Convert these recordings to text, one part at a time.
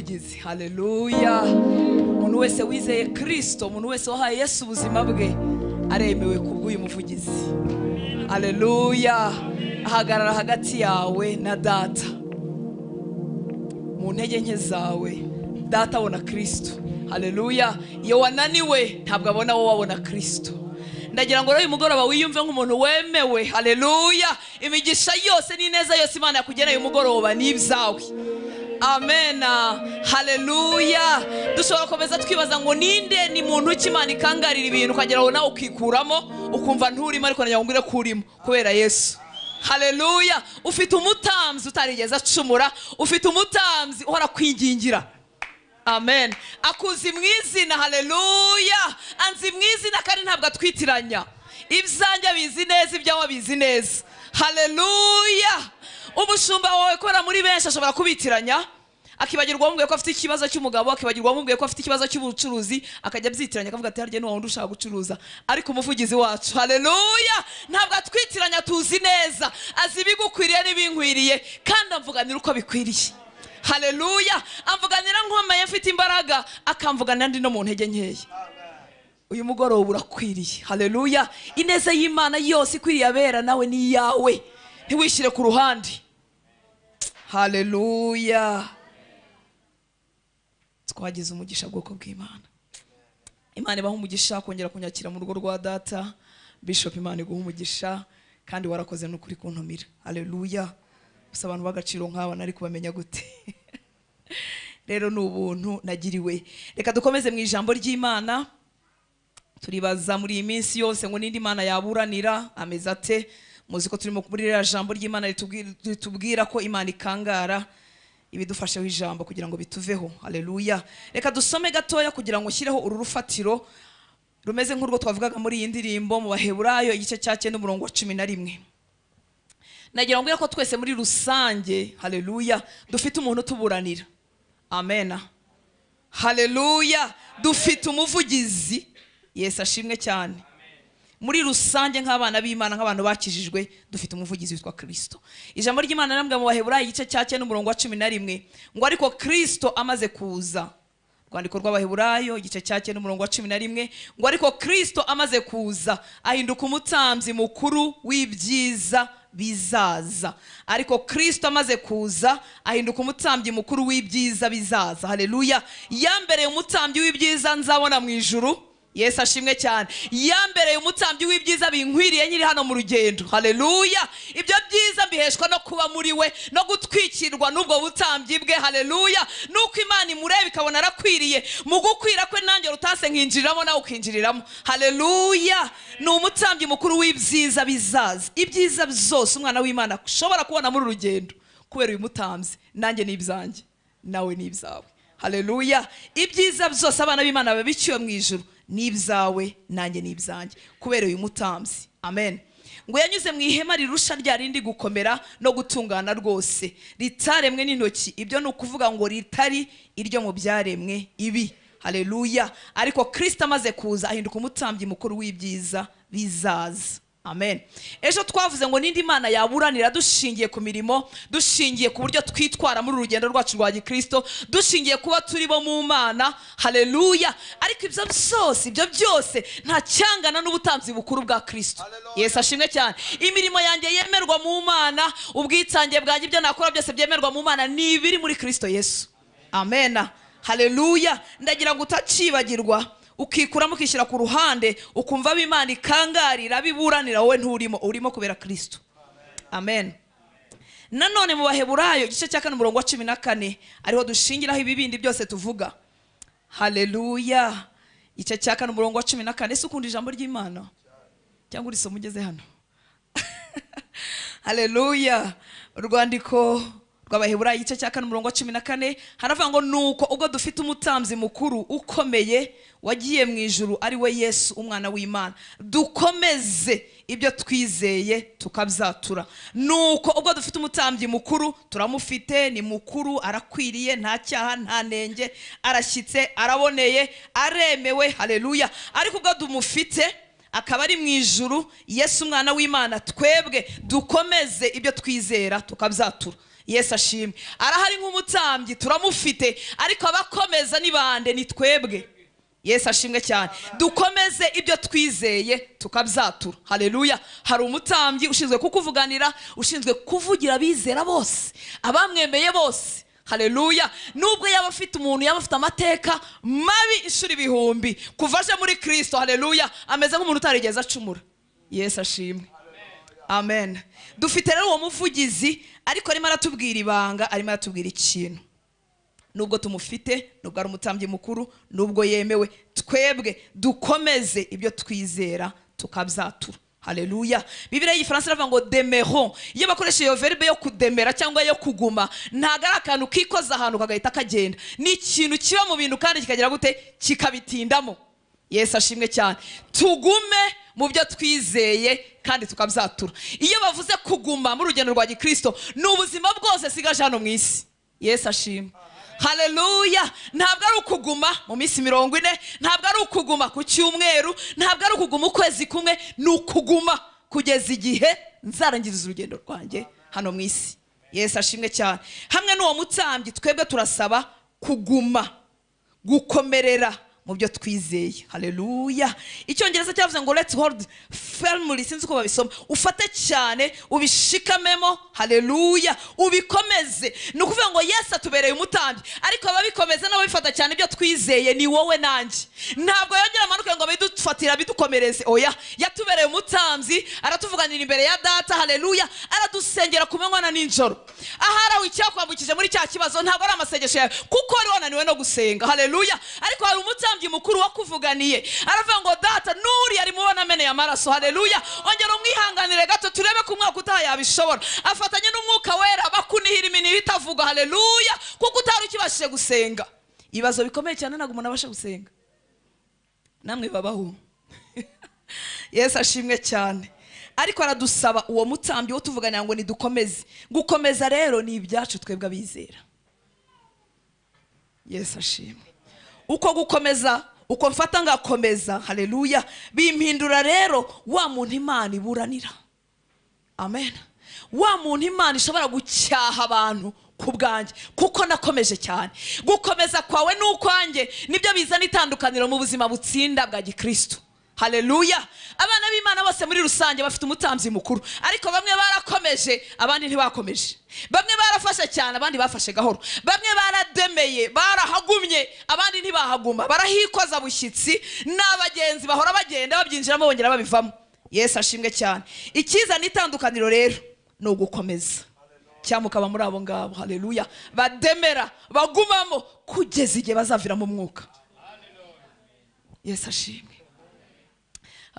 umuvugizi. Haleluya. Umuntu wese wizeye Kristo, umuntu wese wahaye Yesu ubuzima bwe aremewe kubw'uyu muvugizi. Haleluya. Ahagarara hagati yawe na data mu ntege nke zawe. Data abona Kristo. Haleluya. Iyo wananiwe ntabwo abona wowe, wabona Kristo. Ndagira ngo rero uyu mugoroba wiyumve nk'umuntu wemewe. Haleluya. Imigisha yose n'ineza yose Imana yakugeneye uyu mugoroba ni ibyawe. Amen. Haleluya. Dushobora komeza twibaza ngo ninde ni muntu ki Imana ikangarira ibintu ukagera aho nawe ukikuramo ukumva nturimo, ariko nanyangwire kurimo kubera Yesu. Haleluya. Ufite umutamzi utarigeze acumura, ufite umutamzi uhora kwingingira. Amen. Akuzi mwizina. Haleluya. Anzi mwizina kandi ntabwo atwitiranya. Ibyanjye bizi neza, ibyawe bizi neza. Haleluya. Umushumba wawe kora muri benshi ashobora kubitiranya, akibagirwa wamubwiye ko afite ikibazo cy'umugabo, akibagirwa wamubwiye ko afite ikibazo cy'ubucuruzi, akajya byitiranya akavuga ati harya n'uwo wundi ushaka gucuruza. Ariko umuvugizi wacu, haleluya, ntabwo atwitiranya, tuzi neza, azi ibigukwiriye n'ibinkwiriye, kandi amvuganira uko bikwiriye. Haleluya. Amvuganira nkomeye mfite imbaraga, akamvuganira ndi no mu ntege nkeya. Uyu mugoroba urakwiriye. Haleluya. Ineza y'Imana yose ikwiriye abera nawe ni yawe, ntiwishyire ku ruhande. Haleluya. Twagize umugisha bwoko bw'Imana. Imana ibaha umugisha kongera kunyakira mu rugo rwa data. Bishop, Imana iguha umugisha kandi warakoze n'ukuri kuntumira. Haleluya. Gusa abantu bagaciro nk'aba nari kubamenya gute? Rero n'ubuntu nagiriwe. Reka dukomeze mu ijambo ry'Imana. Turibaza muri iyi minsi yose ngo nindi Imana yaburanira ameze ate? Muzi ko turimo muri iriya jambo ry'Imana ritubwira ko Imana ikangara ibidufasheho ijambo kugira ngo bituveho. Haleluya. Reka dusome gatoya kugira ngo nshyireho uru rufatiro rumeze nk'urwo twavugaga muri iyi ndirimbo mu Baheburayo igice cya 9 umurongo wa 11. Nagira ngo ko twese muri rusange, haleluya, dufite umuntu tuburanira. Amen. Haleluya. Dufite umuvugizi. Yesu ashimwe cyane. Muri rusange nk'abana b'Imana, nk'abantu bakijijwe, dufite umuvugizi witwa Kristo. Ijambo ry'Imana nambwa mu Baheburayo igice cya 9 umurongo wa 11 ngo ariko Kristo amaze kuza. Rwandiko rw'Abaheburayo igice cya 9 umurongo wa 11 ngo ariko Kristo amaze kuza ahinduka umutambyi mukuru w'ibyiza bizaza. Ariko Kristo amaze kuza ahinduka umutambyi mukuru w'ibyiza bizaza. Haleluya. Yambereye umutambyi w'ibyiza nzabona mu ijuru. Yesu ashimwe cyane. Yambereye umutambyi w'ibyiza binkwiriye nyiri hano mu rugendo. Haleluya. Ibyo byiza mbiheshwa no kuba muri we, no gutwikirwa n'ubwo butambyi bwe. Haleluya. Nuko Imana imureba ikabona arakwiriye, mu gukwira kwe nanjye rutase nkinjiriramo nawe ukinjiriramo. Haleluya. Ni umutambyi mukuru w'ibyiza bizaza. Ibyiza byose umwana w'Imana ushobora kubona muri rugendo kubera uyu mutambyi, nanjye n'ibyanjye nawe n'ibyawe. Haleluya. Ibyiza byose abana b'Imana babiciwe mu ijuru n'ibyawe nanjye n'ibyanjye kubera uyu mutambyi. Amen. Ngo yanyuze mu ihema rirusha rya rindi gukomera no gutungana rwose, ritaremwe n'intoki. Ibyo ni ukuvuga ngo ritari iryo mu byaremwe ibi. Haleluya. Ariko Kristo amaze kuza ahinduka umutambyi mukuru w'ibyiza bizaza. Amen. Ejo twavuze ngo nindi Imana yaburanira dushingiye ku mirimo, dushingiye ku buryo twitwara muri urugendo rwacu rwa Gikristo, dushingiye kuba turi bo mu Mana. Haleluya. Ariko ibyo byose nta cyangana n'ubutambyi bukuru bwa Kristo. Yesu ashimwe cyane. Imirimo yanjye yemerwa mu Mana, ubwitange bwanjye ibyo nakora byose byemerwa mu Mana, ni ibiri muri Kristo Yesu. Amen. Haleluya. Ndagira ngo utacibagirwa, ukikuramo ukishyira ku ruhande, ukumva b'Imana ikangarira biburanira, wowe nturimo, urimo kubera Kristo. Amen. Nanone mu Baheburayo igice cya 4 umurongo wa 14 ariho dushingiraho ibibindi byose tuvuga. Haleluya. Igice cya 4 umurongo wa 14. Ese ukunda ijambo ry'Imana cyangwa urisoma ugeze hano? Haleluya. Urwandiko rw'Abaheburayo igice cya 4 umurongo wa 14 haravuga ngo nuko ubwo dufite umutambyi mukuru ukomeye wagiye mu ijuru ari we Yesu umwana w'Imana, dukomeze ibyo twizeye tukabyatura. Nuko ubwo dufite umutambyi mukuru, turamufite, ni mukuru, arakwiriye, nta cyaha, nta nenge, arashyitse, araboneye, aremewe. Haleluya. Ariko ubwo dumufite akaba ari mu ijuru, Yesu umwana w'Imana, twebwe dukomeze ibyo twizera tukabyatura. Yesu ashimwe. Arahari nk'umutambyi, turamufite, ariko abakomeza ni bande? Ni twebwe. Yesu ashimwe cyane. Dukomeze ibyo twizeye tukabyatura. Haleluya. Hari umutambyi ushinzwe kukuvuganira, ushinzwe kuvugira abizera bose, abamwemeye bose. Haleluya. Nubwo yaba afite umuntu, yaba afite amateka mabi inshuro ibihumbi, kuva aje muri Kristo, haleluya, ameze nk'umuntu utarigeze acumura. Yesu ashimwe. Amen. Dufite rero uwo muvugizi, ariko arimo aratubwira ibanga, arimo aratubwira ikintu. Nubwo tumufite, nubwo ari umutambyi mukuru, nubwo yemewe, twebwe dukomeze ibyo twizera tukabyatura. Haleluya. Bibiliya y'Igifaransa iravuga ngo demerons. Iyo bakoresha iyo verbe yo kudemera cyangwa yo kuguma, ntago ari akantu kikoza ahantu kagahita kagenda. Ni ikintu kiba mu bintu kandi kikagira gute? Kikabitindamo. Yesu ashimwe cyane. Tugume mu byo twizeye kandi tukabyatura. Iyo bavuze kuguma mu rugendo rwa Gikristo, ni ubuzima bwose sigaje hano mu isi. Yesu ashimwe. Haleluya. Ntabwo ari ukuguma mu minsi 40, ntabwo ari ukuguma ku cyumweru, ntabwo ari ukuguma ukwezi kumwe, ni ukuguma kugeza igihe nzarangiriza urugendo rwanjye hano mu isi. Yesu ashimwe cyane. Hamwe n'uwo mutambyi, twebwe turasaba kuguma, gukomerera mu byo twizeye. Haleluya. Icyongereza cyavuze ngo let's hold firmly, sinzi uko babisoma, ufate cyane, ubishikamemo. Haleluya. Ubikomeze. Ni ukuvuga ngo Yesu atubereye umutambyi, ariko ababikomeza n'ababifata cyane ibyo twizeye ni wowe nanjye. Ntabwo yongera amanuke ngo bidufatira bidukomereze. Oya, yatubereye umutambyi, aratuvuganira imbere ya Data. Haleluya. Aradusengera ku manywa na nijoro. Ahari icyakwambukije muri cya kibazo ntabwo ari amasengesho yawe, kuko ari wananiwe no gusenga. Haleluya. Ariko hari umutambyi mukuru wakuvuganiye, aravuga ngo Data, nuri ari mubona ameneye amaraso. Haleluya. Ongera umwihanganire gato, turebe ko umwaka utaha yabishobora. Afatanye n'umwuka wera bakunihira iminiro itavuga. Haleluya. Kuko utari ukibashije gusenga. Ibibazo bikomeye cyane ntabwo umuntu abasha gusenga. Namwe babaho. Yesu ashimwe cyane. Ariko aradusaba uwo mutambyi wo tuvuganira ngo nidukomeze. Gukomeza rero ni ibyacu twebwe abizera. Yesu ashimwe. Uko gukomeza, uko mfata ngakomeza, haleluya, bimpindura rero wa muntu Imana iburanira. Amen. Wa muntu Imana ishobora gucyaha abantu ku bwanjye, kuko nakomeje cyane. Gukomeza kwawe n'ukwanjye nibyo bizana itandukaniro mu buzima butsinda bwa Gikristo. Haleluya. Abana b'Imana bose muri rusange bafite umutambyi mukuru, ariko bamwe barakomeje, abandi ntibakomeje. Bamwe barafashe cyane, abandi bafashe gahoro. Bamwe barademeye, barahagumye, abandi ntibahaguma. Barahikoza bushyitsi, n'abagenzi bahora bagenda babyinjiramo bongera babivamo. Yesu ashimwe cyane. Ikizana itandukaniro rero ni ugukomeza. Cyangwa mukaba muri abo ngabo. Haleluya. Bademera, bagumamo kugeza igihe bazavira mu mwuka. Yesu ashimwe.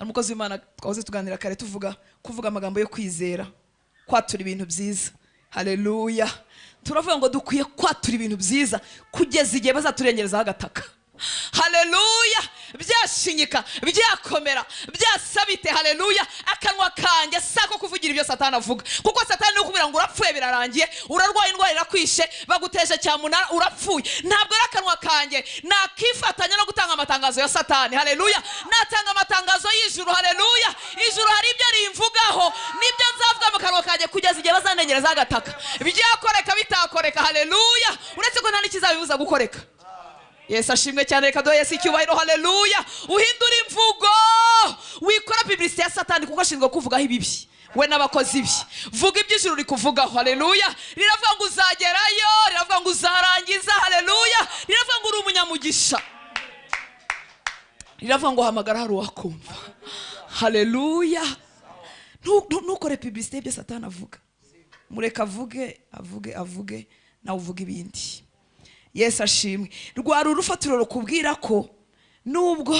Umukozi w'Imana twahoze tuganira kare kuvuga amagambo yo kwizera, kwatura ibintu byiza. Haleluya. Turavuga ngo dukwiye kwatura ibintu byiza kugeza igihe bazaturengerezaho agataka. Haleluya. Byashinyika, byakomera, byasabite. Haleluya. Akanwa kanjye sako kuvugira ibyo Satani avuga, kuko Satani no kubira ngo urapfuye birarangiye, urarwaye indwara irakwishe, baguteje cyamunara urapfuye. Ntabwo ari akanwa kanjye nakifatanya no gutanga amatangazo ya Satani. Haleluya. Natanga amatangazo y'ijuru. Haleluya. Ijuru hari ibyo rimvugaho, nibyo nzavuga mu kanwa kanjye kugeza igihe bazanengerezaho agataka. Byakoreka bitakoreka. Haleluya. Uretse ko nta n'ikizabibuza gukoreka. Yesu ashimwe cyane. Reka duhe Yesu icyubahiro. Haleluya. Uhindura imvugo, wikora publicité ya Satani kuko ashinzwe kuvugaho ibibi we n'abakozi bye. Vuga iby'ijuru rikuvugaho. Haleluya. Riravuga ngo uzagerayo, riravuga ngo uzarangiza. Haleluya. Riravuga ngo uri umunyamugisha, riravuga ngo hamagara hari uwakumva. Haleluya. Ntukore publicité y'ibyo Satani avuga. Mureka avuge nawe uvuga ibindi. Yesu ashimwe. Rwari urufatiro rukubwira ko nubwo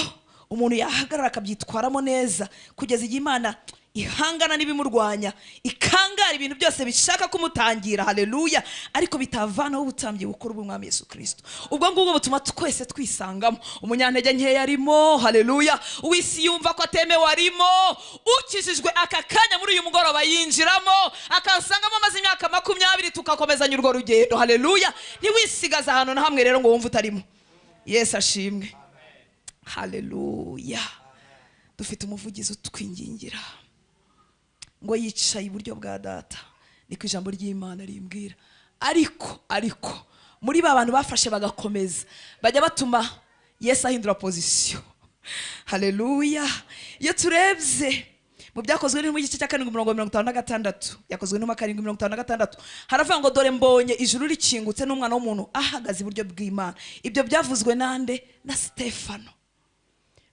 umuntu yahagarara akabyitwaramo neza kugeza igihe Imana ihangana n'ibimurwanya, ikangara ibintu byose bishaka kumutangira. Haleluya. Ariko bitavanaho ubutambyi bukuru bw'Umwami Yesu Kristo. Ubwo ngubwo butuma twese twisangamo. Umunyantege nke yarimo. Haleluya. Uwisi yumva ko atemewe arimo. Ukijijwe aka kanya muri uyu mugoroba yinjiramo, akasangamo amaze imyaka 20 tukakomezanya urwo rugendo. Haleluya. Ntiwisigaza ahantu na hamwe rero ngo wumve utarimo. Yesu ashimwe. Haleluya. dufite umuvugizi utwingingira ngo yicaye iburyo bwa data, niko ijambo ry'Imana rimbwira. Ariko muri ba bantu bafashe bagakomeza bajya batuma Yesu ahindura position. Haleluya. Iyo turebye mu byakozwe ni mu gice cya 7:56, yakozwe no 7:56, haravuga ngo dore mbonye ijuru rikingutse n'umwana w'umuntu ahagaze iburyo bw'Imana. Ibyo byavuzwe nande? Na Stefano.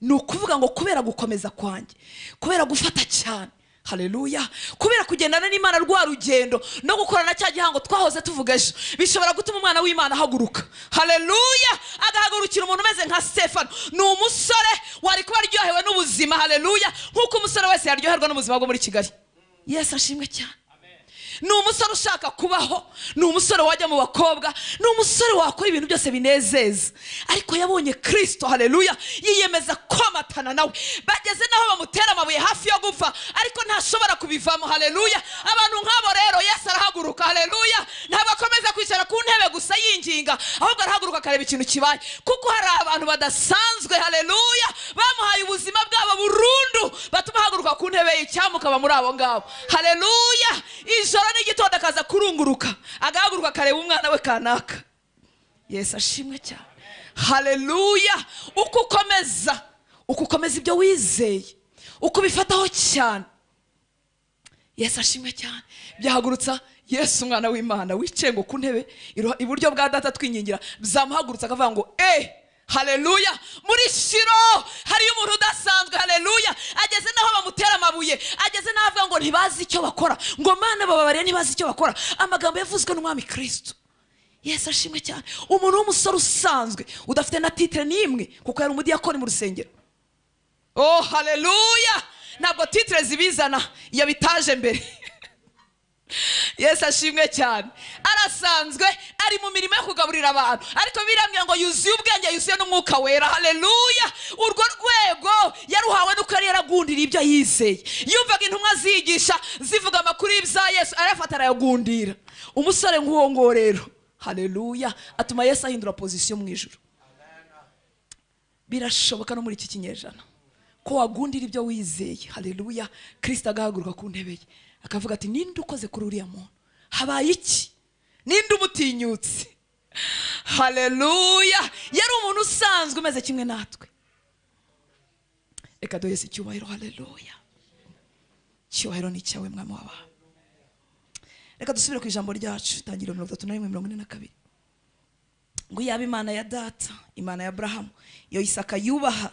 Ni ukuvuga ngo kubera gukomeza kwanjye, kubera gufata cyane, haleluya, kubera kugendana n'Imana rwa rugendo no gukorana cya gihango twahoze tuvuga ejo, bishobora gutuma umwana w'Imana ahaguruka. Haleluya. Agahagurukira umuntu umeze nka Stefano. Ni umusore wari kuba aryohewe n'ubuzima, haleluya, nk'uko umusore wese yaryoherwa n'ubuzima bwo muri Kigali. Yesu ashimwe cyane. Ni umusore ushaka kubaho, ni umusore wajya mu bakobwa, ni umusore wakora ibintu byose binezeza, ariko yabonye Kristo, haleluya, yiyemeza komatana nawe. Bageze naho bamutera amabuye hafi yo gupfa, ariko ntashobora kubivamo, haleluya. Abantu nk'abo rero Yesu arahaguruka, haleluya. Ntabwo akomeza kwicara ku ntebe gusa yinginga, ahubwo arahaguruka akareba ikintu kibaye, kuko hari abantu badasanzwe, haleluya, bamuhaye ubuzima bwabo burundu, batuma ahaguruka ku ntebe y'icyamuka muri abo ngabo, haleluya. Ijoro n'igitondo akaza kurunguruka, agahaguruka akareba umwana we kanaka. Yesu ashimwe cyane, haleluya. Uko ukomeza ibyo wizeye, uko bifataho cyane, Yesu ashimwe cyane, byahagurutsa Yesu umwana w'Imana wicaye ngo ku ntebe iburyo bwa data twingingira, byamuhagurutsa akavuga ngo haleluya. Muri Shiro hari umuntu udasanzwe, haleluya. Ageze naho bamutera amabuye, ageze naho avuga ngo ntibazi icyo bakora, ngo Mana bababariye ntibazi icyo bakora. Amagambo yavuzwe n'umwami Kristo. Yesu ashimwe cyane. Umuntu w'umusore usanzwe udafite na titre n'imwe, kuko yari umudiyakoni mu rusengero. Oh haleluya. Ntabwo titre zibizana iyo bitaje mbere. Yesu ashimwe cyane. Arasanzwe ari mu mirimo yo kugaburira abantu, ariko birambye ngo yuzuye ubwenge, yuzuye n'umwuka wera, haleluya. Urwo rwego yaruhawe nuko yari yaragundira ibyo yizeye. Yumvaga intumwa zigisha zivuga amakuru y'ibya Yesu, arafata arayagundira. Umusore nk'uwo ngo rero, haleluya, atuma Yesu ahindura position mu ijuru. Birashoboka no muri iki kinyejana ko wagundira ibyo wizeye, haleluya. Kristo agahaguruka ku ntebe ye akavuga ati ninde ukoze kuri uriya muntu? Habaye iki? Ninde umutinyutse? Haleluya. Yari umuntu usanzwe umeze kimwe natwe. Reka duhe icyubahiro, haleluya. Cyubahiro ni cyawe mwami w'abantu. Reka dusubire ku ijambo ryacu, Tangiriro 31:42. Ngo yaba Imana ya data, Imana ya Abrahamu, iyo Isaka yubaha,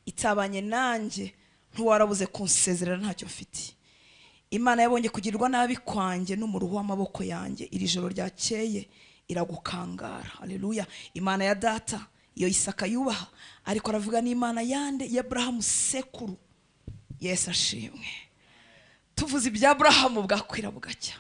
itabanye nanjye, ntuwarabuze kunsezerera ntacyo mfite. Imana yabonye kugirirwa nabi kwanjye n'umuruhu w'amaboko yanjye, iri joro ryakeye iragukangara, haleluya. Imana ya data, iyo Isaka yubaha, ariko aravuga n'Imana yande ya Abrahamu sekuru. Yesu ashimwe. Tuvuze ibya Abrahamu bwakwira bugacya.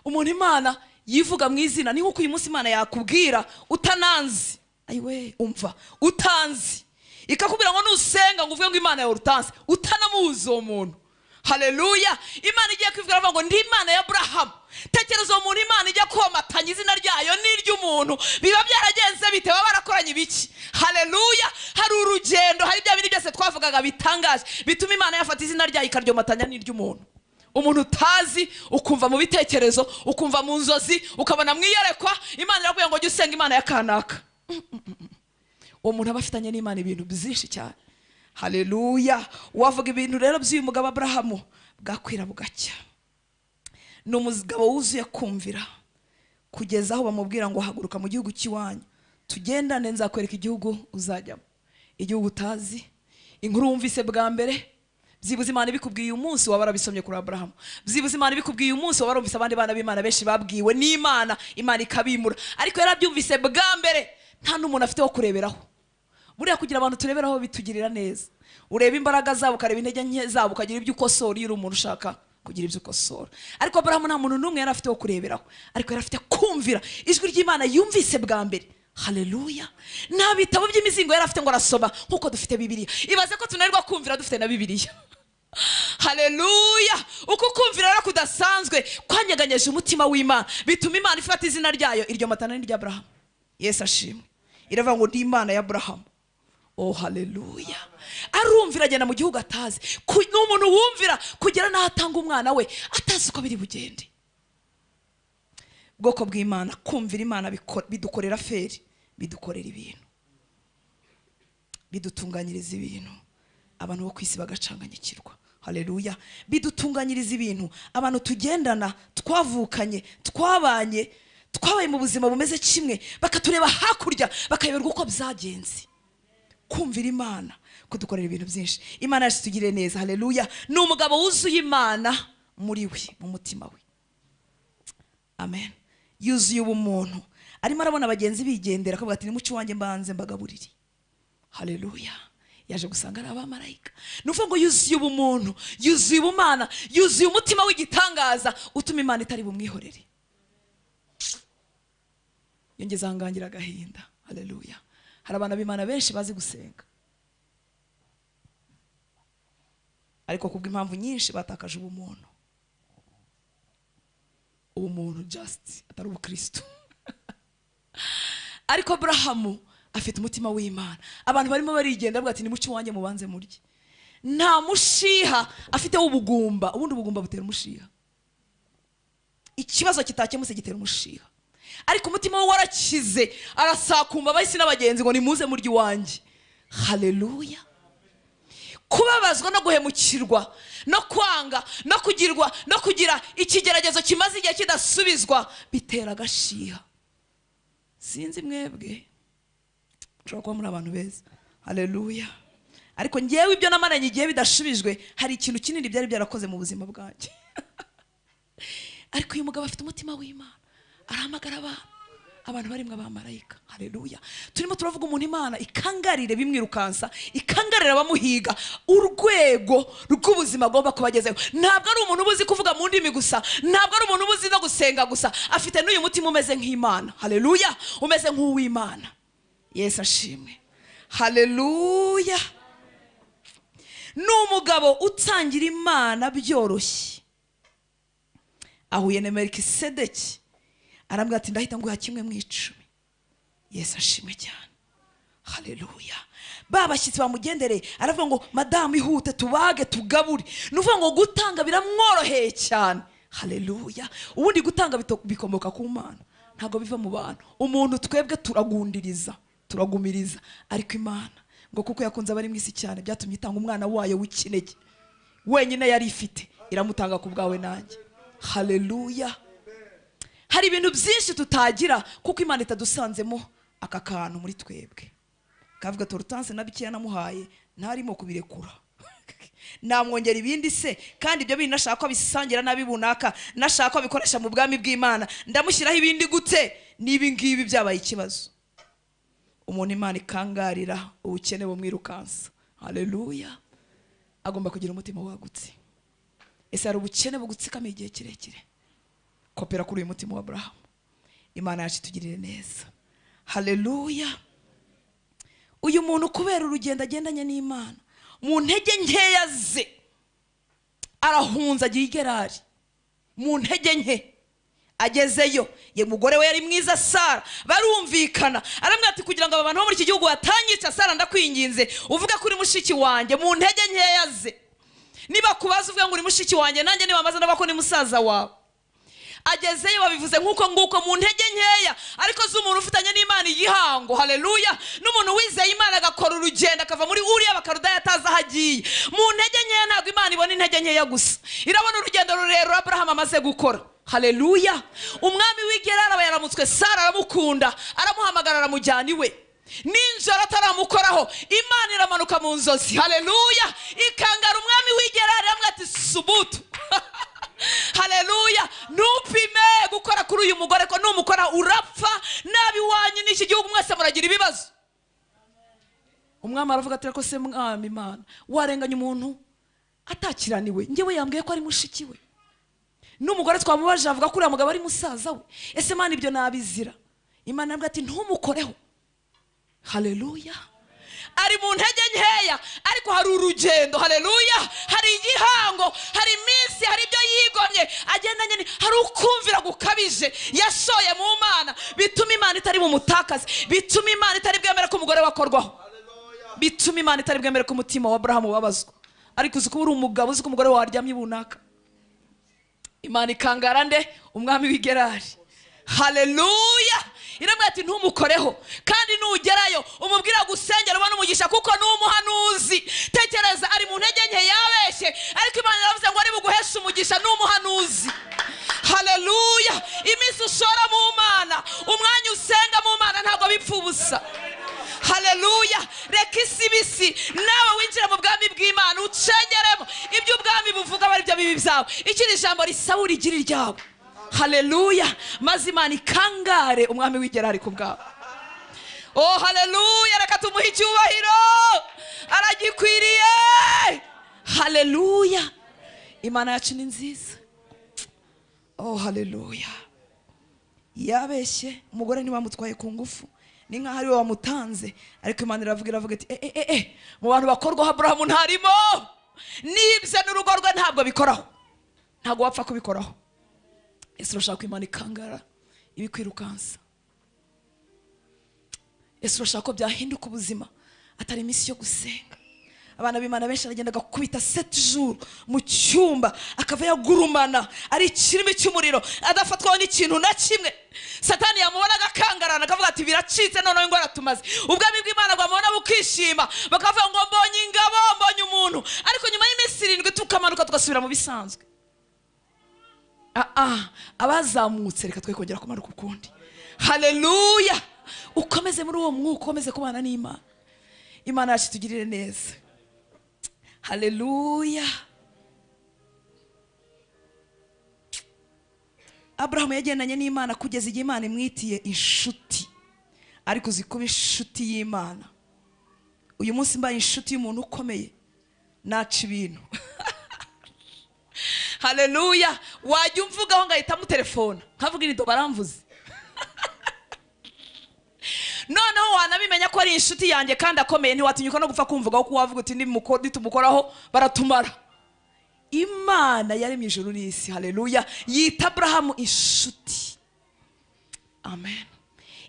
Umuntu Imana yivuga mu izina, ni nkuko uyu munsi Imana yakubwira utananzi, ayiwe umva, utanzi, ikakubwira ngo nusenga ngo uvuge ngo Imana ya urutanzi, utanamuzi uwo muntu. Haleluya. Imana igiye kwivugira ngo ndi Imana ya Abrahamu. Tekereza umuntu Imana ijya komatanya izina ryayo n'iry'umuntu, biba byaragenze bite? Baba barakoranye ibiki? Haleluya. Hari urugendo, hari bya bintu byose twavugaga bitangaje bituma Imana yafata izina ryayo ikaryomatanya n'iry'umuntu. Umuntu utazi, ukumva mu bitekerezo, ukumva mu nzozi, ukabona mwiyerekwa, Imana iravuga ngo jya usenga Imana ya kanaka. Uwo muntu aba afitanye n'Imana ibintu byinshi cyane. Haleluya. Wavuga ibintu rero by'uyu mugabo Abrahamu bwakwira bugacya. Ni umugabo wuzuye kumvira, kugeza aho bamubwira ngo haguruka mu gihugu cy'iwanyu, tugendane nzakwereka igihugu uzajyamo, igihugu utazi. Inkuru wumvise bwa mbere, byibuze Imana ibikubwiye uyu munsi waba warabisomye kuri Abrahamu. Byibuze Imana ibikubwiye uyu munsi waba warumvise abandi bana b'Imana benshi babwiwe n'Imana, Imana ikabimura, ariko yarabyumvise bwa mbere, nta n'umuntu afite wo kureberaho. Buriya kugira abantu tureberaho bitugirira neza. Ureba imbaraga zabo, ukareba intege nke zabo, ukagira ibyo ukosora iyo uri umuntu ushaka kugira ibyo ukosora. Ariko Abrahamu nta muntu n'umwe yari afite wo kureberaho, ariko yari afite kumvira ijwi ry'Imana yumvise bwa mbere. Haleluya. Nta bitabo by'imizingo yari afite ngo arasoma nkuko dufite Bibiliya. Ibaze ko tunanirwa kumvira dufite na Bibiliya. Haleluya. Uko kumvira rero kudasanzwe kwanyeganyeje umutima w'Imana, bituma Imana ifata izina ryayo iryo matana n'irya Abrahamu. Yesu ashimwe. Iravuga ngo ndi Imana ya Abrahamu, Oh haleluya. Arumvira agenda mu gihugu atazi. Ni umuntu wumvira kugera naho atanga umwana we atazi uko biri bugende. Bwoko bw'Imana, kumvira Imana bidukorera feri, bidukorera ibintu, bidutunganyiriza ibintu abantu bo kwisi bagacanganyikirwa. Haleluya. Bidutunganyiriza ibintu abantu tugendana, twavukanye, twabaye mu buzima bumeze kimwe, bakatureba hakurya bakayoberwa uko byagenze. Kumvira Imana kudukorera ibintu byinshi. Imana yacu tugire neza. Haleluya. Ni umugabo wuzuye Imana muri we, mu mutima we. Amen. Yuzuye ubumuntu, arimo arabona abagenzi bigendera akavuga ati nimuci wanjye mbanze mbagaburire. Haleluya. Yaje gusanga ari abamarayika. Nuvuga ngo yuzuye ubumuntu, yuzuye ubumana, yuzuye umutima w'igitangaza utuma Imana itari bumwihorere. Yongeza hangangira agahinda. Haleluya. Hari abana b'Imana benshi bazi gusenga, ariko kubw'impamvu nyinshi batakaje ubumuntu. Ubumuntu just atari ubukristo. Ariko Abrahamu afite umutima w'Imana. Abantu barimo barigenda bavuga ati nimuci wanjye mubanze murye. Nta mushiha afite w'ubugumba. Ubundi ubugumba butera umushiha. Ikibazo kitakemutse gitera umushiha. Ariko umutima we warakize, arasakumba abahisi n'abagenzi ngo nimuze murye wanjye. Haleluya. Kubabazwa no guhemukirwa no kwanga no kugirwa no kugira ikigeragezo kimaze igihe kidasubizwa bitera agashiha. Sinzi mwebwe ushobora kuba muri abantu beza. Haleluya. Ariko ngewe ibyo namaranye igihe bidashubijwe, hari ikintu kinini byari byarakoze mu buzima bwanjye. Ariko uyu mugabo afite umutima w'Imana, arahamagara abantu barimwe abamarayika. Haleluya. Turimo turavuga umuntu Imana ikangarire bimwirukansa, ikangarira abamuhiga urwego rw'ubuzima agomba kubagezeho. Ntabwo ari umuntu ubuzi kuvuga mu ndimi gusa, ntabwo ari umuntu ubuzi no gusenga gusa, afite n'uyu mutima umeze nk'Imana. Haleluya. Umeze nk'uw'Imana. Yesu ashimwe. Haleluya. N'umugabo utangira Imana byoroshye. Ahuye na Melikisedeki, arambwira ati ndahita nguha kimwe mu 10. Yesu ashimwe cyane. Haleluya. Babashyitsi bamugendereye aravuga ngo madamu ihute tubage tugabure. Nuvuga ngo gutanga biramworoheye cyane. Haleluya. Ubundi gutanga bikomoka ku Mana, ntago biva mu bantu. Umuntu twebwe turagundiriza, turagumiriza, ariko Imana ngo kuko yakunze abari mu isi cyane byatumye itanga umwana wayo w'ikinege wenyine yari ifite, iramutanga ku bwawe nanjye. Haleluya. Hari ibintu byinshi tutagira kuko Imana itadusanzemo aka kantu muri twebwe. Kavuga torutanse nabikiye namuhaye ntarimo kubirekura. Namwongera ibindi se, kandi ibyo bintu nashaka ko bisangira nabi bunaka, nashaka ko bikoresha mu bwami bw'Imana, ndamushyiraho ibindi gute nibi ngibi byabaye ikibazo. Umuntu Imana ikangarira ubukene bumwirukansa. Haleluya. Agomba kugira umutima wagutse. Ese hari ubukene bugutsikamiye igihe kirekire? Kopera kuri uyu mutima wa Abrahamu. Imana yacu tugirire neza. Haleluya. Uyu muntu kubera urugendo agendanye n'Imana, mu ntege nkeya ze arahunza agiye i Gerari. Mu ntege nke agezeyo, ye mugore we yari mwiza Sara, barumvikana. Aramwira ati kugira ngo abantu bo muri iki gihugu batanyica, Sara ndakwinginze uvuga kuri mushiki wanjye. Mu ntege nkeya ze, niba kubaza uvuga ngo uri mushiki wanjye, nanjye niba amaze nabako ni musaza wawe. Agezeyo babivuze nkuko mu ntege nkeya, ariko z'umuntu ufitanye n'Imana igihango. Haleluya. N'umuntu wizeye Imana agakora urugendo akava muri Uriya Bakarudaya ataza hagiye. Mu ntege nkeya ntabwo Imana ibona intege nkeya gusa, irabona urugendo rurerure Abrahamu amaze gukora. Haleluya. Umwami w'Igerari aba yaramutswe, Sara aramukunda, aramuhamagara aramujyana iwe. Ninjoro ataramukoraho Imana iramanuka mu nzozi. Haleluya. Ikangara umwami w'Igerari amwe ati subutu. Haleluya. Nupime gukora kuri uyu mugore ko numukora urapfa nabi wanyu n'iki gihugu mwese muragira ibibazo. Umwami aravuga ati ko se mwami Imana warenganya umuntu atakiraniwe, ngewe yambwiye ko ari mushiki we. N'umugore twamubaje avuga ko uriya mugabo ari musaza we. Ese Imana ibyo nabizira? Imana yambwiye ati ntumukoreho. Haleluya. Ari mu ntege nkeya ariko hari urugendo. Haleluya. Hari igihango, hari iminsi, hari ibyo yigomye agendanye, hari ukumvira gukabije yashoye mu Mana bituma Imana itari mu mutakazi, bituma Imana itari bwemera ko umugore wakorwaho, bituma Imana itari bwemere ko umutima wa Abrahamu wabazwa. Ariko uzi ko uri umugabo, uzi ko umugore waryamye bunaka, Imana ikangara nde? Umwami w'i Gerari. Haleluya. Iramwe ati ntumukoreho, kandi nugerayo umubwira gusengera ubona umugisha kuko ni umuhanuzi. Tekereza, ari mu ntege nke yabeshye, ariko Imana iravuze ngo ari buguhesha umugisha, ni umuhanuzi. Haleluya. Iminsi ushora mu Mana, umwanya usenga mu Mana ntabwo bipfa ubusa. Haleluya. Reka isi bisi nawe winjira mu bwami bw'Imana ucengeremo ibyo ubwami buvuga bari byo bibi byawe. Ikindi jambo risaba urigiri ryawe. Haleluya. Maze Imana ikangare umwami w'i Gerari ku bwawe. Oh haleluya. Reka tumuhe icyubahiro, aragikwiriye. Haleluya. Imana yacu ni nziza. Oh haleluya. Yabeshye umugore ntibamutwaye ku ngufu, ni nkaho ari we wamutanze, ariko Imana iravuga iti mu bantu bakorwaho Abrahamu ntarimo. Nibye n'urugo rwe ntabwo bikoraho, ntabwo wapfa kubikoraho. Ese urashaka ko Imana ikangara ibikwirukansa? Ese urashaka ko byahinduka ubuzima atari iminsi yo gusenga? Abana b'Imana benshi aragendaga kubita 7 jours mu cyumba, akava yagurumana ari ikirimi cy'umuriro, adafatwaho n'ikintu na kimwe. Satani yamubona agakangarana akavuga ati biracitse, noneho ngo aratumaze. Ubwami bw'Imana bwamubona bukishima, bakavuga ngo mbonye ingabo, mbonye umuntu. Ariko nyuma y'iminsi 7 tukamanuka tugasubira mu bisanzwe. Abazamutse reka twe kongera kumanuka ukundi. Haleluya. Ukomeze muri uwo mwuka, ukomeze kubana n'Imana. Imana yacu tugirire neza. Haleluya. Abrahamu yagendanye n'Imana kugeza igihe Imana imwitiye inshuti. Ariko uzikuba inshuti y'Imana. Uyu munsi mbaye inshuti y'umuntu ukomeye, naca ibintu. Haleluya. Wajya umvugaho ngahita mu telefone nkavuga irido baramvuze. Noneho wanabimenya ko ari inshuti yanjye kandi akomeye, ntiwatinyuka no gupfa kumvugaho ko wavuga uti nitumukoraho baratumara. Imana yaremye ijuru n'isi. Haleluya. Yita Abrahamu inshuti. Amen.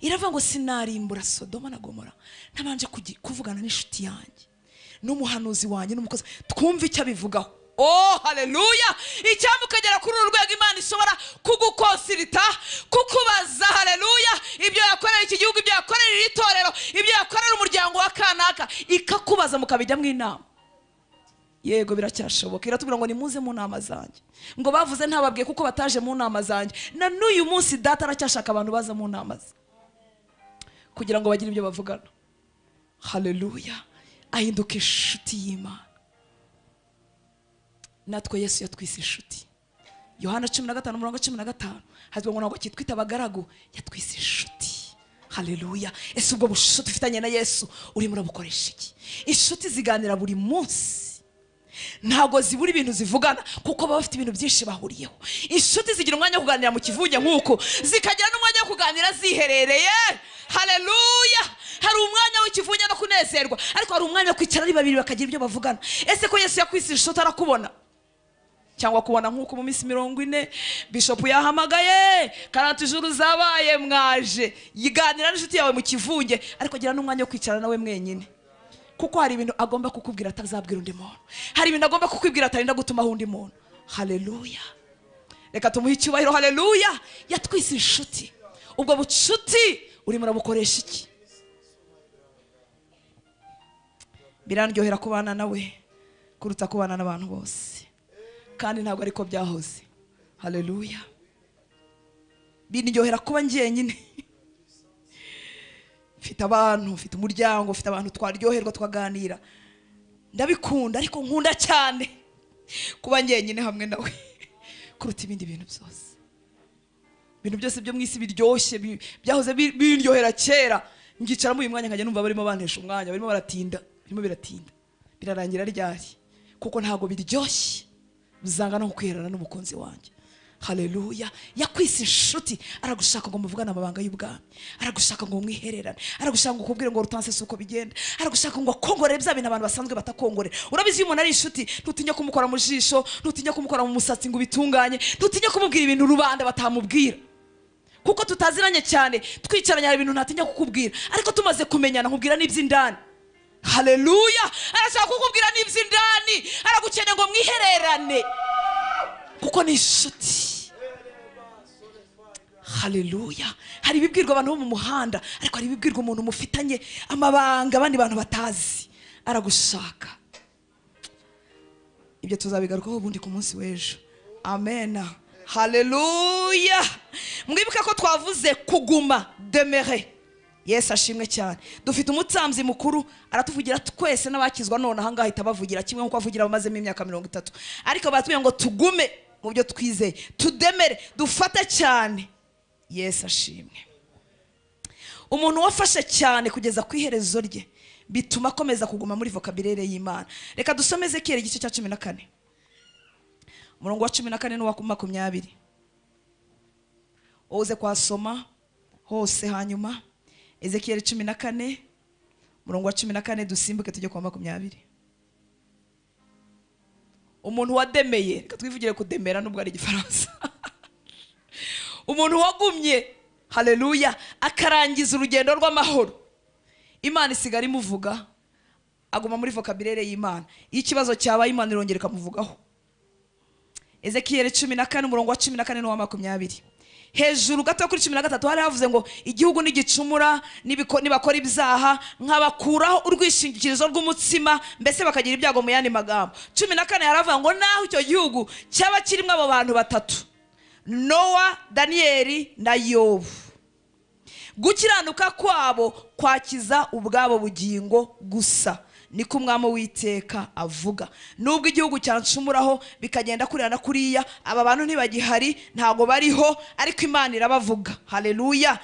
Iravuga ngo sinarimbura Sodoma na Gomora ntabanje kuvugana n'inshuti yanjye n'umuhanuzi wanjye n'umukozi, twumve icyo abivugaho. Oh haleluya. Icyambu kagera kuri uru rwego Imana ishobora kugukonsirita, kukubaza. Haleluya. Ibyo yakorera iki gihugu, ibyo yakorera iri torero, ibyo yakorera umuryango wa kanaka, ikakubaza mukabijya mu inama. Yego biracyashoboka. Iratubwira ngo nimuze mu nama zanjye. Ngo bavuze ntababwiye kuko bataje mu nama zanjye. Na n'uyu munsi data aracyashaka abantu baza mu nama ze kugira ngo bagire ibyo bavugana. Haleluya. Ahinduka inshuti y'Imana. Natwe Yesu yatwise inshuti. Yohana 15:15 hazwe ngo ntabwo kitwita abagaragu, yatwise inshuti. Haleluya. Ese ubwo bushuti ufitanye na Yesu uri murabukoresha iki? Inshuti ziganira buri munsi, ntago zibura ibintu zivugana kuko baba bafite ibintu byinshi bahuriyeho. Inshuti zigira umwanya wo kuganira mu kivunge nk'uko, zikagira n'umwanya wo kuganira ziherereye. Haleluya. Hari umwanya w'ikivunge no kunezerwa, ariko hari umwanya wo kwicara ari babiri bakagira ibyo bavugana. Ese ko Yesu yakwise inshuti arakubona? Cyangwa kubona nk'uko mu minsi 40 Bishop yahamagaye 40 ijuru zabaye mwaje yiganira n'inshuti yawe mu kivunge, ariko gira n'umwanya wo kwicara nawe mwenyine, kuko hari ibintu agomba kukubwira atazabwira undi muntu, hari ibintu agomba kukubwira atarinda gutuma undi muntu. Haleluya. Reka tumuhe icyubahiro. Haleluya. Yatwise inshuti. Ubwo bucuti uri murabukoresha iki? Birandyohera kubana nawe kuruta kubana n'abantu bose, kandi ntabwo ariko byahoze. Haleluya. Birandyohera kuba njyenyine. Mfite abantu, mfite umuryango, mfite abantu twaryoherwa twaganira, ndabikunda, ariko nkunda cyane kuba njyenyine hamwe nawe kuruta ibindi bintu byose. Ibintu byose byo mwisi biryoshye byahoze biryohera kera, ngicara mu uyu mwanya nkajya numva barimo bantesha umwanya, barimo baratinda, birimo biratinda, birarangira ryari kuko ntago biryoshye bizanga no kwiherana n'umukunzi wanjye. Haleluya. Yakwise inshuti, aragushaka ngo muvugane amabanga y'ubwami, aragushaka ngo mwihererane, aragushaka ngo kubwire ngo rutanse suko bigenda, aragushaka ngo akongorere bya bintu abantu basanzwe batakongorera. Urabizi umuntu ari inshuti ntutinya kumukora mu jisho, ntutinya kumukora mu musatsi ngo bitunganye, ntutinya kumubwira ibintu rubanda batamubwira, kuko tutaziranye cyane. Twicaranye hari ibintu ntatinya kukubwira, ariko tumaze kumenyana nkubwira n'iby'indani. haleluya. Arashaka kukubwira n'iby'indani, aragukeneye ngo mwihererane kuko ni inshuti. Haleluya. Hari ibibwirwa abantu bo mu muhanda, ariko hari ibibwirwa umuntu mufitanye amabanga abandi bantu batazi, aragushaka. Ibyo tuzabigarukaho ubundi ku munsi w'ejo. Amen. Haleluya. Mwibuke ko twavuze kuguma, demeurer. Yesu ashimwe cyane. Dufite umutambyi mukuru aratuvugira twese n'abakizwa none aha ngaha itabavugira kimwe nkuko avugira bamazemo imyaka 30. Ariko batubwiye ngo tugume mu byo twizeye, tudemere, dufate cyane. Yesu ashimwe. Umuntu wafashe cyane kugeza ku iherezo rye bituma akomeza kuguma muri vocabulaire y'Imana. Reka dusome Ezekiel igice cya 14. Umurongo wa 14 n'uwa 20. Oze kwasoma hose hanyuma Ezekiel 14 umurongo wa 14 dusimbuke tujye kwa 20. Umuntu wademeye, reka twivugire kudemera nubwo ari igifaransa. Umuntu wagumye, haleluya, akarangiza urugendo rw'amahoro, Imana isigara imuvuga, aguma muri vocabulaire y'Imana. Iyo ikibazo cyabaye Imana irongera ikamuvugaho. Ezekiel 14 umurongo wa 14 n'uwa 20. Hejuru gato kuri 13 hari havuze ngo igihugu n'igicumura nibakora ibyaha nkabakuraho urwishingikirizo rw'umutsima, mbese bakagira ibyago mu yandi magambo. 14 haravuga ngo naho icyo gihugu cyaba kirimo abo bantu batatu, Nowa, Danieli na Yobu, gukiranuka kwabo kwakiza ubwabo bugingo gusa, niko umwami w'Iteka avuga. Nubwo igihugu cyancumuraho bikagenda kurana kuriya, aba bantu ntibagihari, ntago bariho, ariko Imana irabavuga. Haleluya.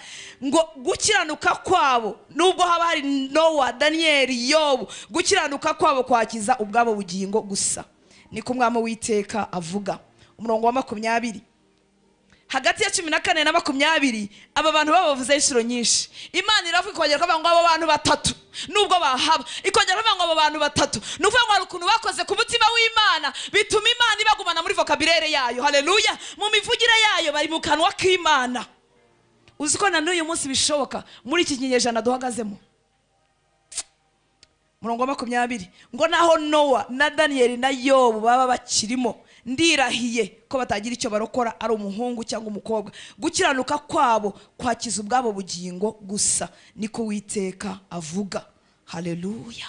Ngo gukiranuka kwabo, nubwo haba hari Nowa, Danieli, Yobu, gukiranuka kwabo kwakiza ubwabo bugingo gusa, niko umwami w'Iteka avuga. Umurongo wa 20. Hagati ya 14 na 20 aba bantu babavuze inshuro nyinshi. Imana iravuga ikongera kuvuga ngo abo bantu batatu nubwo bahaba, ikongera kuvuga ngo abo bantu batatu nuvuga ngo ukuntu bakoze ku mutima w'Imana bituma Imana ibagumana muri vocabulaire yayo. Haleluya. Mu mivugire yayo bari mu kanwa k'Imana. Uziko na n'uyu munsi bishoboka muri iki kinyejana duhagazemo. Murongo wa 20 ngo naho Nowa na Danieli na Yobu baba bakirimo, ndirahiye ko batagira icyo barokora ari umuhungu cyangwa umukobwa, gukiranuka kwabo kwakiza ubwabo bugingo gusa, niko Uwiteka avuga. Haleluya.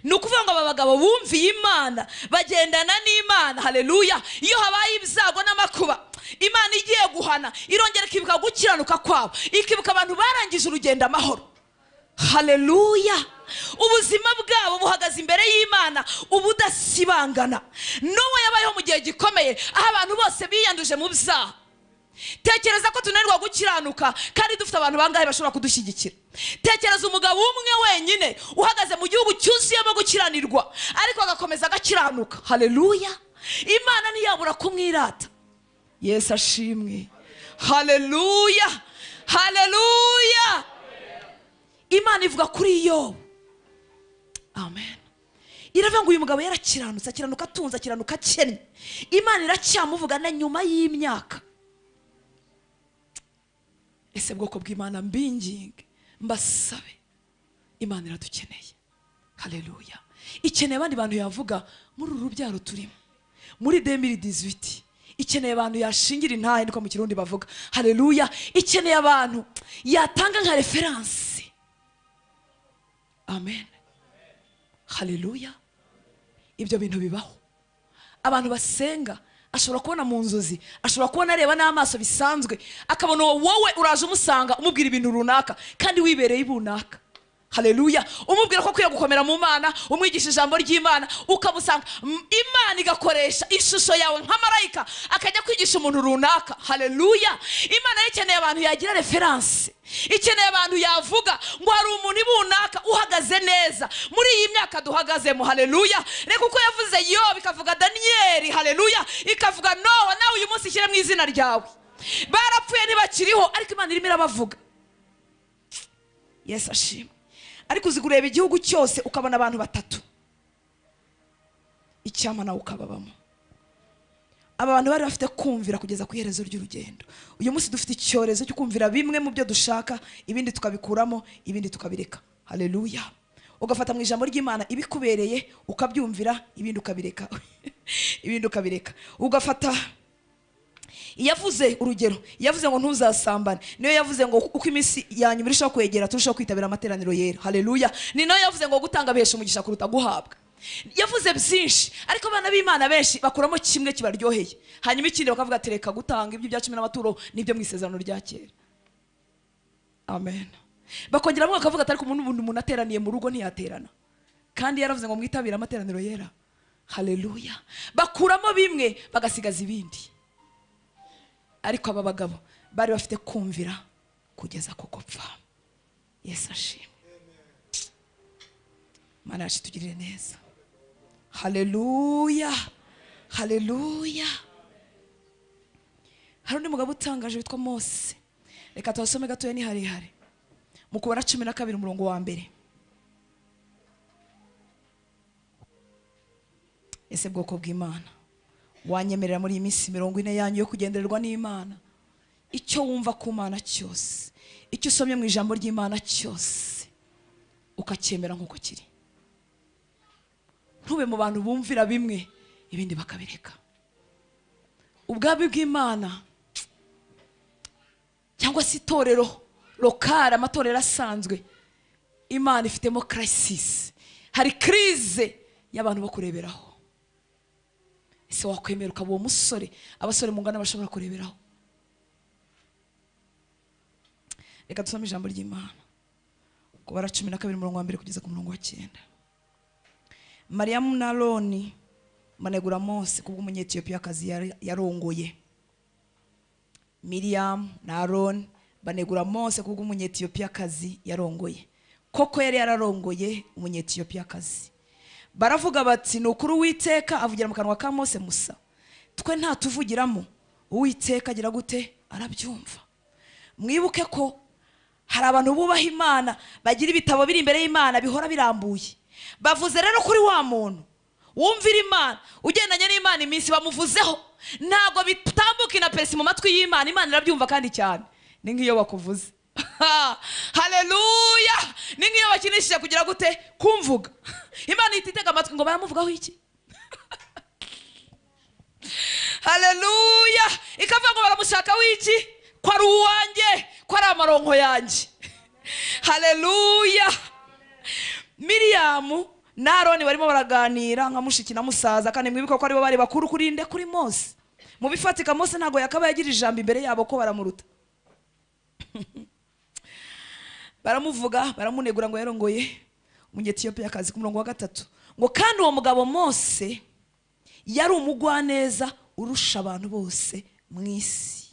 Nukuvuga ngo aba bagabo bumviye Imana, bagendana n'Imana. Haleluya. Iyo habaye ibyago n'amakuba, Imana igiye guhana irongera ikibuka gukiranuka kwabo, ikibuka abantu barangije urugendo amahoro. Haleluya. Ubuzima bwabo buhagaze imbere y'Imana ubudasibangana. Nowa yabayeho mu gihe gikomeye aho abantu bose biyanduje mu byaha. Tekereza ko tunanirwa gukiranuka kandi dufite abantu bangahe bashobora kudushyigikira. Tekereza umugabo umwe wenyine uhagaze mu gihugu cyuzuyemo gukiranirwa ariko agakomeza agakiranuka. Haleluya. Imana ntiyabura kumwirata. Yesu ashimwe. Haleluya. Haleluya. Imana ivuga kuri Yobu. Amen. Iravuga ngo uyu mugabo yarakiranutse, akiranuka atunze, akiranuka akennye. Imana iracyamuvuga na nyuma y'imyaka. Ese bwoko bw'Imana mbinginge mbasabe, Imana iradukeneye. Haleluya. Ikeneye abandi bantu yavuga muri uru rubyaro turimo muri 2018. Ikeneye abantu yashingira intahe, niko mu Kirundi bavuga. Haleluya. Ikeneye abantu yatanga nka reference. Amen. Haleluya. Ibyo bintu bibaho. Abantu basenga ashobora kubona mu nzozi, ashobora kubona areba n'amaso bisanzwe, akabona wowe uraje umusanga umubwira ibintu runaka kandi wibereye ibunaka. Haleluya. Umubwira ko kwiye gukomera mu Mana, umwigisha ijambo ry'Imana, ukamusanga Imana igakoresha ishusho yawe nka marayika akajya kwigisha umuntu runaka. Haleluya. Imana ikeneye abantu yagira reference, ikeneye abantu yavuga ngo hari umuntu ibunaka uhagaze neza muri iyi myaka duhagazemo. Haleluya. Reka uko yavuze Yobu, ikavuga Danieli, haleluya, ikavuga Nowa, nawe uyu munsi ishyire mu izina ryawe. Barapfuye ntibakiriho ariko Imana irimo irabavuga. Yesu ashimwe. Ariko uzi kureba igihugu cyose ukabona abantu batatu, icyama nawe ukababamo. Aba bantu bari bafite kumvira kugeza ku iherezo ry'urugendo. Uyu munsi dufite icyorezo cyo kumvira bimwe mu byo dushaka, ibindi tukabikuramo, ibindi tukabireka. Haleluya. ugafata mu ijambo ry'Imana ibikubereye ukabyumvira ibindi ukabireka ibindi ukabireka. Ugafata yavuze urugero, yavuze ngo ntuzasambane, niyo yavuze ngo uko iminsi yanyu birushaho kwegera turushaho kwitabira amateraniro yera. Haleluya. Ni nayo yavuze ngo gutanga behesha umugisha kuruta guhabwa. Yavuze byinshi, ariko abana b'Imana benshi bakuramo kimwe kibaryoheye, hanyuma ikindi bakavuga ati reka gutanga ibyo bya 10 n'amaturo nibyo mu isezerano rya kera. Amen. Bakongeramo bakavuga ati ariko umuntu ateraniye mu rugo ntiyaterana, kandi yaravuze ngo mwitabire amateraniro yera. Haleluya. Bakuramo bimwe bagasigaza ibindi. Ariko aba bagabo bari bafite kumvira kugeza ku gupfa. Yesu ashimwe. Mana yacu tugirire neza. Haleluya. Haleluya. Hari undi mugabo utangaje witwa Mose. Reka tubasome gatoya ni harehare. Mu Kubara 12 umurongo wa mbere. Ese bwoko bw'Imana, wanyemerera muri iyi minsi 40 yanyu yo kugendererwa n'Imana, icyo wumva ku Mana cyose, icyo usomye mu ijambo ry'Imana cyose ukacyemera nk'uko kiri. Ntube mu bantu bumvira bimwe ibindi bakabireka. Ubwabi bw'Imana cyangwa se itorero lokale, amatorero asanzwe, Imana ifitemo crisis. Hari crise y'abantu bo kureberaho. Ese wakwemera ukaba uwo musore abasore mungana bashobora kureberaho? Reka dusome ijambo ry'Imana. Kubara 12 umurongo wa mbere kugeza ku murongo wa 9. Mariamu na Aroni manegura Mose kubw'umunyetiyopiyakazi yarongoye. Miriam na Aroni banegura Mose kubw'umunyetiyopiyakazi yarongoye. Koko yari yararongoye umunyetiyopiyakazi. Baravuga bati nukuri Uwiteka avugira mu kanwa ka Mose Musa, twe nta tuvugiramo, Uwiteka agira gute arabyumva. Mwibuke ko hari abantu bubaha Imana bagira ibitabo biri imbere y'Imana bihora birambuye. Bavuze rero kuri wa muntu wumvira Imana ugendanye n'Imana iminsi bamuvuzeho, ntago bitambuka na pesi mu matwi y'Imana. Imana irabyumva kandi cyane. Ni ngiyo bakuvuze. Haleluya. Ni ngiyo bakinishije kugira gute kumvuga. Imana ititega amatwi ngo baramuvugaho iki? Haleluya. Ikavuga ngo baramushaka wiki ko ari uwanjye, ko ari amaronko yanjye. Haleluya. Miriam na Aroni barimo baraganira nka mushiki na musaza, kandi mwibuka ko ari bo bari bakuru kurinde kuri Mose. Mu bifatika Mose ntago yakaba yagira ijambo imbere yabo ko baramuruta. Baramuvuga, baramunegura ngo yarongoye umunyetiyopiyakazi ku murongo wa 3. Ngo kandi uwo mugabo Mose yari umugwaneza urusha abantu bose mu isi.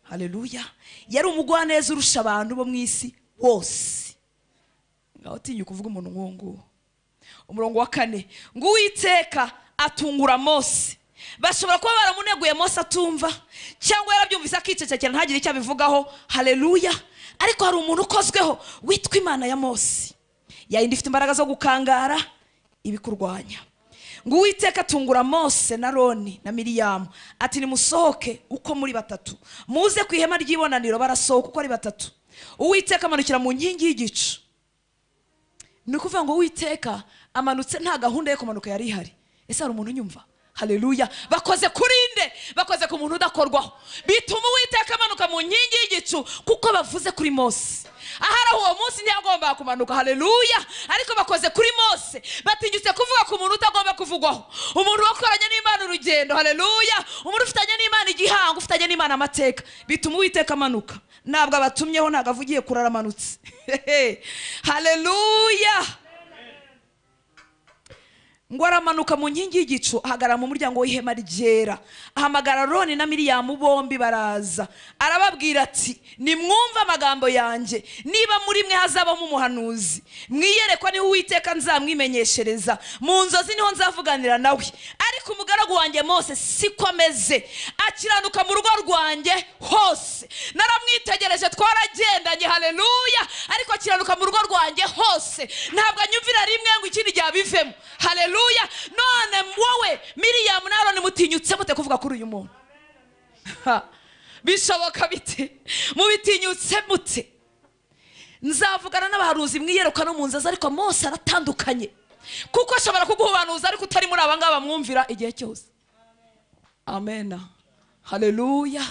Haleluya. Yari umugwaneza urusha abantu bo mu isi bose. Ngaho tinyu kuvuga umuntu ngongo. Umurongo wa 4 ngo Uwiteka atungura Mose. Bashobora kuba baramuneguye Mose atumva, cyangwa yarabyumvise akicecekera ntagire icyo abivugaho. Haleluya. Ariko hari umuntu ukozweho witwa Imana ya Mose, yayindi ifite imbaraga zo gukangara ibikurwanya. Ngo Uwiteka atungura Mose na Aroni na Miriam ati nimusohoke uko muri batatu, muze ku ihema ry'ibonaniro. Barasohoka uko ari batatu. Uwiteka amanukira mu nkingi y'igicu. Ni ukuvuga ngo Uwiteka amanutse, nta gahunda yo kumanuka yari ihari. Ese hari umuntu unyumva? Haleluya. Bakoze kurinde, bakoze ku muntu udakorwaho, bituma Uwiteka amanuka mu nkingi y'igicu kuko bavuze kuri Mose. Ahari uwo munsi ntiyagomba kumanuka. Haleluya. Ariko bakoze kuri Mose, batinyutse kuvuga ku muntu utagomba kuvugwaho, umuntu wakoranye n'Imana urugendo. Haleluya. Umuntu ufitanye n'Imana igihango, ufitanye n'Imana amateka, bituma Uwiteka amanuka. Ntabwo abatumyeho, ntabwo avugiye kuraramanutse. Haleluya. Ngo aramanuka mu nkingi y'igicu, ahagarara mu muryango w'ihema ryera. Ahamagara Aroni na Miriam, bombi baraza. Arababwira ati nimwumva amagambo yanjye, niba muri mwe hazabamo umuhanuzi, mwiyerekwa niho Uwiteka nzamwimenyeshereza, mu nzozi niho nzavuganira nawe. Ariko umugaragu wanjye Mose sikomeze, akiranuka mu rugo rwanjye hose. Naramwitegereje, twaragendanye. Haleluya. Ariko akiranuka mu rugo rwanjye hose, ntabwo anyumvira rimwe ngo ikindi gihe abivemo. Haleluya. None wowe Miriam na Aroni mutinyutse mute kuvuga kuri uyu muntu? Bishoboka bite? Mubitinyutse mute? nzavugana n'abahanuzi mwiyeruka no mu nzaza, ariko Mose aratandukanye kuko ashobora kuguhubanuza ariko utari muri abangaba bamwumvira igihe cyose. Amen, haleluya.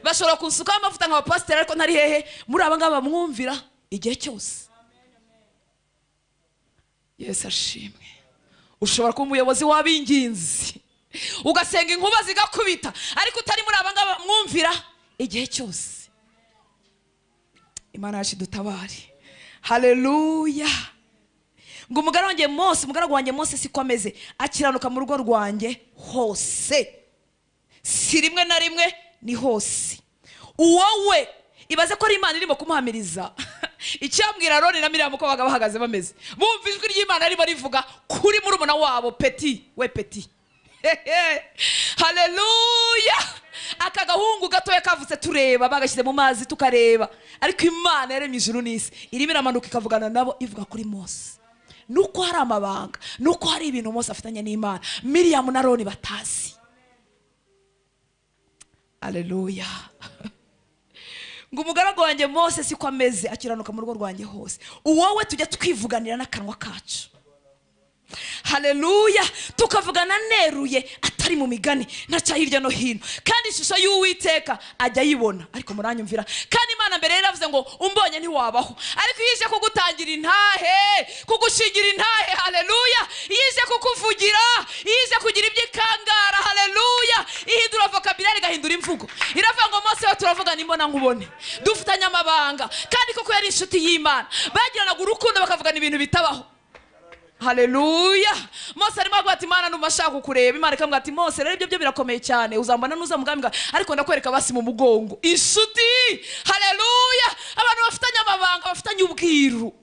Bashobora kunsukaho amavuta nk'abapasiteri ariko ntari hehe muri abangaba bamwumvira igihe cyose. Yesu ashimwe. Ushobora kuba umuyobozi w'abinginzi ugasenga inkuba zigakubita ariko utari muri abangaba bamwumvira igihe cyose. Imana yacu dutabare, haleluya. Ngo umugaragu wanjye Mose siko ameze, akiranuka mu rugo rwanjye hose, si rimwe na rimwe ni hose. Uwowe ibaze ko ari Imana irimo kumuhamiriza. Icyambwira Aroni na Miriyamu ko baga bahagaze bameze bumva ijwi ry'Imana arimo rivuga kuri murumuna wabo Peti, we Peti. Haleluya. Aka gahungu gatoya kavutse tureba, bagashyize mu mazi tukareba, ariko Imana yaremye ijuru n'isi irimo iramanuka ikavugana nabo ivuga kuri Mose. Nuko hari amabanga, nuko hari ibintu Mose afitanye n'Imana Miriyamu na Aroni batazi. Haleluya. Ngo umugaragu wanjye Mose siko ameze, akiranuka mu rugo rwanjye hose. Uwowe tujya twivuganira n'akanwa kacu, haleluya, tukavugana neruye atari mu migani ntaca hirya no hino, kandi ishusho y'Uwiteka ajya yibona. Ariko muranyumvira, kandi Imana mbere yaravuze ngo umbonye ntiwabaho, ariko yije kugutangira intahe, kugushingira intahe, haleluya, yije kukuvugira, yije kugira iby'ikangara, haleluya, ihindura vocabulary igahindura imvugo. Iravuga ngo Mose we turavugana imbona nkubone, dufitanye amabanga, kandi koko yari inshuti y'Imana, bagiranaga urukundo bakavugana ibintu bitabaho. Haleluya. Mose arimo avuga ati Imana numashaka kukureba. Imana ikamubwira ati Mose rero ibyo byo birakomeye cyane, uzambona nuzamugambi ariko ndakwereka basi mu mugongo. Inshuti, haleluya, abantu bafitanye amabanga, bafitanye ubwiru.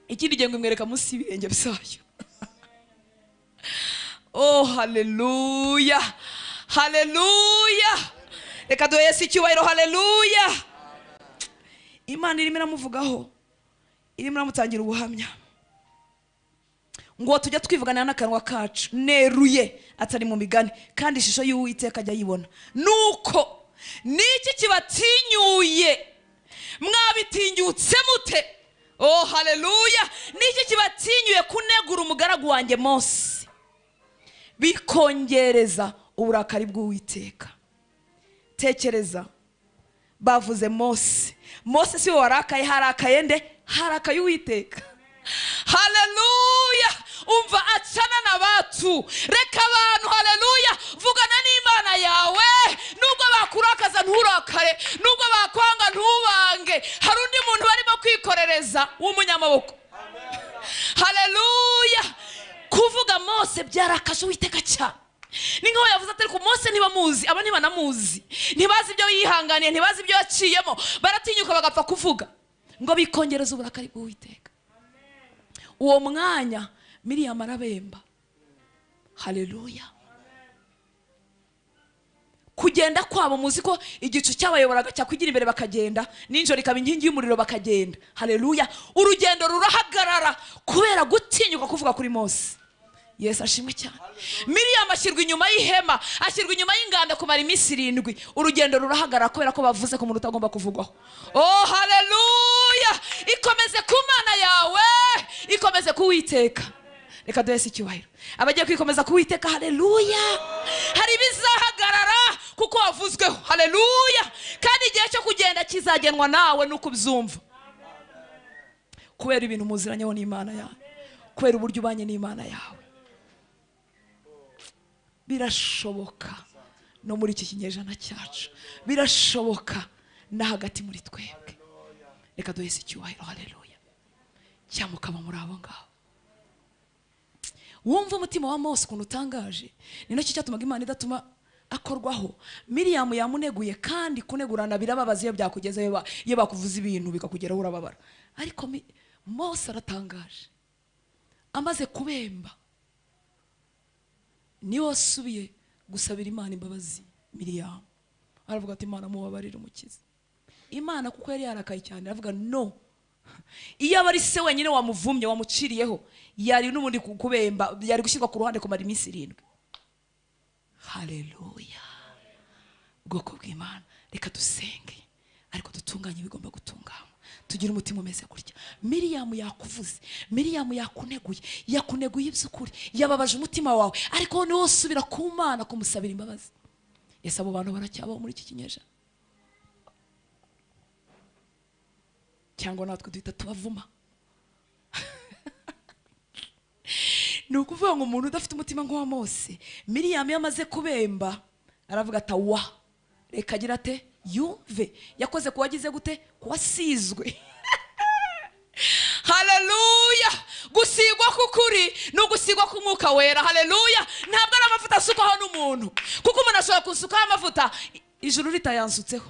Ikindi gihe ngo imwereka munsi y'ibirenge byayo. Oh haleluya, haleluya. Reka duhe Yesu icyubahiro, haleluya. Imana irimo iramuvugaho, irimo iramutangira ubuhamya ngo tujya twivugana n'akanwa kacu neruye atari mu migani, kandi ishusho y'Uwiteka ajya yibona. Nuko niki kibatinyuye, mwabitinyutse mute? Oh haleluya. Niki kibatinyuye kunegura umugaragu wanjye Mose, bikongereza uburakari bw'Uwiteka? Tekereza, bavuze Mose. Mose si we warakaye, harakaye nde? Harakaye Uwiteka. Haleluya. Umva achana na batu, reka abantu, haleluya, vugana n'Imana yawe. Nubwo bakurakaza nturakare, nubwo bakwanga ntubange, hari undi muntu barimo kwikorereza w'umunyamaboko. Haleluya. Kuvuga Mose byarakashe Uwiteka cyane. Ni nkaho yavuze ati ko Mose niba muzi, aba niba namuzi, ntibazi ibyo yihanganiye, ntibazi ibyo yaciyemo, baratinyuka bagapfa kuvuga ngo bikongereza uburakari bw'Uwiteka. Uwo mwanya Miriyamu arabemba. Haleluya. Kugenda kwabo muzi ko igicu cyabayoboraga cyakwigira imbere bakagenda, ninjoro ikaba inkingi y'umuriro bakagenda. Haleluya. Urugendo rurahagarara kubera gutinyuka kuvuga kuri Mose. Yesu ashimwe cyane. Miriyamu ashyirwa inyuma y'ihema, ashyirwa inyuma y'inganda kumara iminsi 7. Urugendo rurahagarara kubera ko bavuze ko umuntu utagomba kuvugwaho. Oh haleluya. Ikomeze ku Mana yawe, ikomeze ku Uwiteka. Reka duhe icyubahiro abagiye kwikomeza ku Uwiteka. Haleluya. Hari bizahagarara kuko wavuzweho. Haleluya. Kandi igihe cyo kugenda kizagenwa nawe nuko ubyumva, kubera ibintu muziranyeho n'Imana yawe, kubera uburyo ubanye n'Imana yawe. Birashoboka no muri iki kinyejana cyacu, birashoboka na hagati muri twebwe. Reka duhe icyubahiro. Haleluya. Cyamukaba muri abo ngabo. Wumva umutima wa Mose ukuntu utangaje, ni nacyo cyatumaga Imana idatuma akorwaho. Miriyamu yamuneguye, kandi kunegurana birababaza iyo byakugezeyo, iyo bakuvuza ibintu bikakugeraho urababara. Ariko Mose aratangaje, amaze kubemba niwe wasubiye gusabira Imana imbabazi. Miriyamu aravuga ati Imana mubabarire umukiza. Imana kuko yari yarakaye cyane aravuga no, iyo abari se wenyine wamuvumye wamuciriyeho, yari n'ubundi kubemba, yari gushyirwa ku ruhande kumara iminsi 7. Haleluya. Ubwoko bw'Imana, reka dusenge ariko dutunganye bigomba gutunganywa. tugira umutima umeze gutya. Miriyamu yakuvuze, Miriyamu yakuneguye, yakuneguye iby'ukuri, yababaje umutima wawe, ariko niwo usubira ku Mana kumusabira imbabazi. Ese abo bantu baracyabaho muri iki kinyejana? Cyangwa natwe duhita tubavuma? Ni ukuvuga ngo umuntu udafite umutima nk'uwa Mose, Miriyamu yamaze kubemba aravuga ati wa reka agira ate yuve, yakoze kuwagize gute, kuwasizwe. Haleluya! Gusigwa kukuri no gusigwa k'Umwuka Wera. Haleluya! Ntabwo ari amavuta asukaho n'umuntu, kuko umuntu ashobora kusukaho amavuta ijuru ritayansutseho.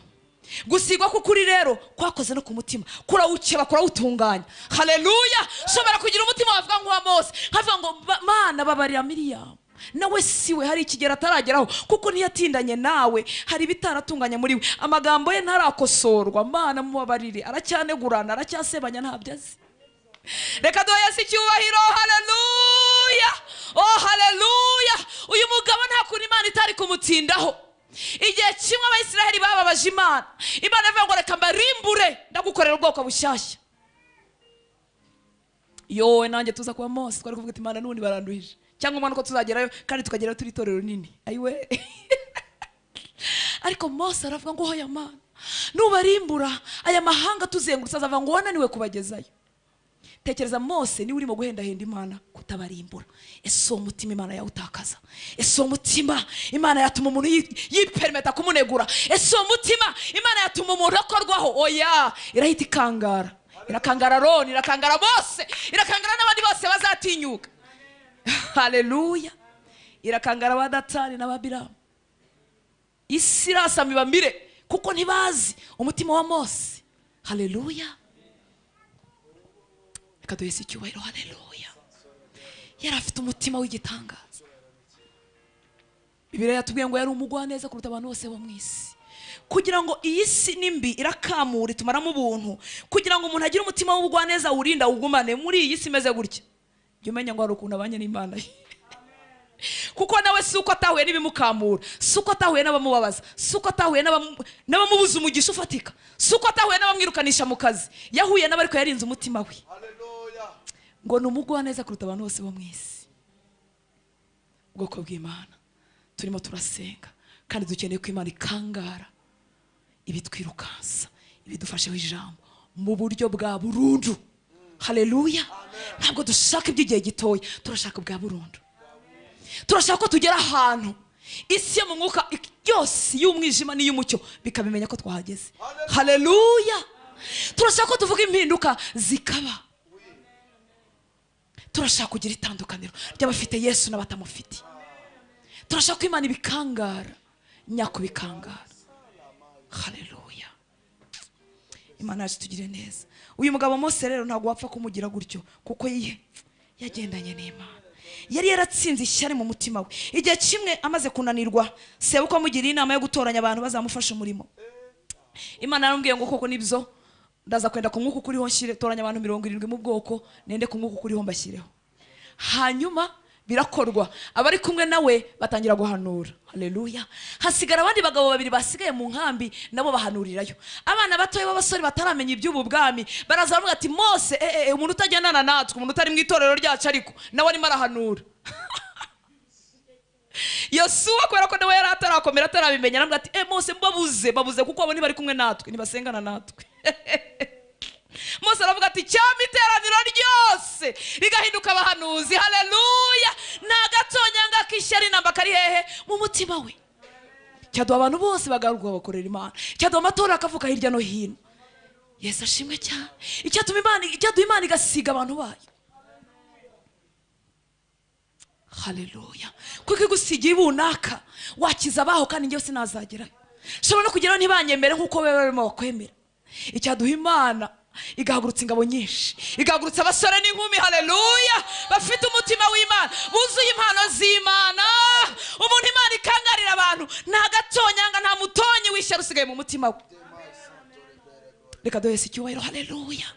Gusigwa kukuri rero kwakoze no ku mutima, kurawukeba, kurawutunganya. Haleluya! Shobora kugira umutima wavuga nk'uwa Mose, havuga ngo Mana babarira Miriyamu, nawe siwe hari ikigera atarageraho, kuko ntiyatindanye nawe, hari bitaratunganya muri we, amagambo ye ntarakosorwa. Mana mubabarire, aracyanegurana, aracyasebanya, ntabyo azi. Reka duheze icyubahiro. Haleluya! Oh haleluya! Uyu mugabo nta kuntu Imana itari kumutindaho. Igihe kimwe Abayisiraheli bababaje Imana, Imana ivuga ngo reka mbarimbure, ndagukorera ubwoko bushyashya. Yowe nanjye tuza kuba Mose, twari kuvuga ati Imana n'ubundi baranduhije, cyangwa umwana ko tuzagerayo kandi tukagerayo turi itorero rinini. Ayiwe. Ariko Mose aravuga ngo hoya Mana, nubarimbura aya mahanga tuzengurutse azavuga ngo wananiwe kubagezayo. Tekereza Mose niwe urimo guhendahenda Imana kutabarimbura. Ese uwo mutima Imana yawutakaza? Ese uwo mutima Imana yatuma umuntu yipermeta kumunegura? Ese uwo mutima Imana yatuma umuntu akorwaho? Oya, irahita ikangara. Irakangara Aroni, irakangara Mose, irakangara n'abandi bose bazatinyuka. Haleluya! Irakangara Abadatani n'Ababiramu. Isi irasama ibamire kuko ntibazi umutima wa Mose. Haleluya! Reka duheze icyubahiro. Haleluya! Yari afite umutima w'igitangaza. Bibiliya yatubwiye ngo yari umugwaneza kuruta abantu bose bo mu isi. Kugira ngo iyi si nimbi irakamura itumaramo ubuntu, kugira ngo umuntu agire umutima w'ubugwaneza urinda ugumane muri iyi si imeze gutya, jya umenya ngo hari ukuntu abanye n'Imana ye. Kuko nawe si uko atahuye n'ibimukamura, si uko atahuye n'abamubabaza, si uko atahuye n'abamubuza umugisha ufatika, si uko atahuye n'abamwirukanisha mu kazi, yahuye n'abariko yarinze umutima we. Ngo ni umugwaneza kuruta abantu bose bo mu isi. Ubwoko bw'Imana turimo turasenga, kandi dukeneye ko Imana ikangara ibitwirukansa, ibidufasheho ijambo mu buryo bwa burundu. Haleluya! Ntabwo dushaka iby'igihe gitoya, turashaka bwa burundu. Turashaka ko tugera ahantu isi yo mu mwuka yose y'umwijima n'iy'umucyo bikabimenya ko twahageze. Haleluya! Turashaka ko tuvuga impinduka zikaba. Turashaka kugira itandukaniro ry'abafite Yesu n'abatamufite. Turashaka ko Imana ibikangara, nyakubikangara. Haleluya! Imana yacu tugire neza. Uyu mugabo Mose rero ntabwo wapfa kumugira gutyo, kuko yagendanye n'Imana. Yari yaratsinze ishyari mu mutima we. Igihe kimwe amaze kunanirwa, sebukwe amugiriye inama yo gutoranya abantu bazamufasha umurimo. Imana yaramubwiye ngo koko nibyo, ndaza kwenda ku mwuka ukuriho nshyire, toranya abantu 70 mu bwoko, nende ku mwuka ukuriho mbashyireho. Hanyuma birakorwa, abari kumwe nawe batangira guhanura. Haleluya! Hasigara abandi bagabo babiri basigaye mu nkambi, nabo bahanurirayo. Abana batoye b'abasore bataramenya iby'ubu bwami baraza baravuga ati Mose, umuntu utagendana natwe, umuntu utari mu itorero ryacu, ariko nawe arimo arahanura. Yosuwa kubera ko nawe yari atarakomera atarabimenya, aravuga ati Mose babuze kuko abo ntibari kumwe natwe, ntibasengana natwe. Mose aravuga ati cyama iteraniro ryose rigahinduka abahanuzi. Haleluya! Nta gatonyanga k'ishyari namba kari hehe mu mutima we. Cyaduha abantu bose bagaruka bakorera Imana, cyaduha amatora akavuka hirya no hino. Yesu ashimwe cyane. Icyaduha Imana igasiga abantu bayo. Haleluya! Kuko igusigiye ibunaka wakiza abaho, kandi njye sinazagerayo. Shobora no kugeraho ntibanyemere nk'uko wewe barimo bakwemera. Icyaduha Imana igahagurutsa ingabo nyinshi, igahagurutsa abasore n'inkumi. Haleluya! Bafite umutima w'Imana, buzuye impano z'Imana. Umuntu Imana ikangarira abantu, nta gatonyanga, nta mutonyi w'ishyari usigaye mu mutima we. Reka duheze icyubahiro. Haleluya!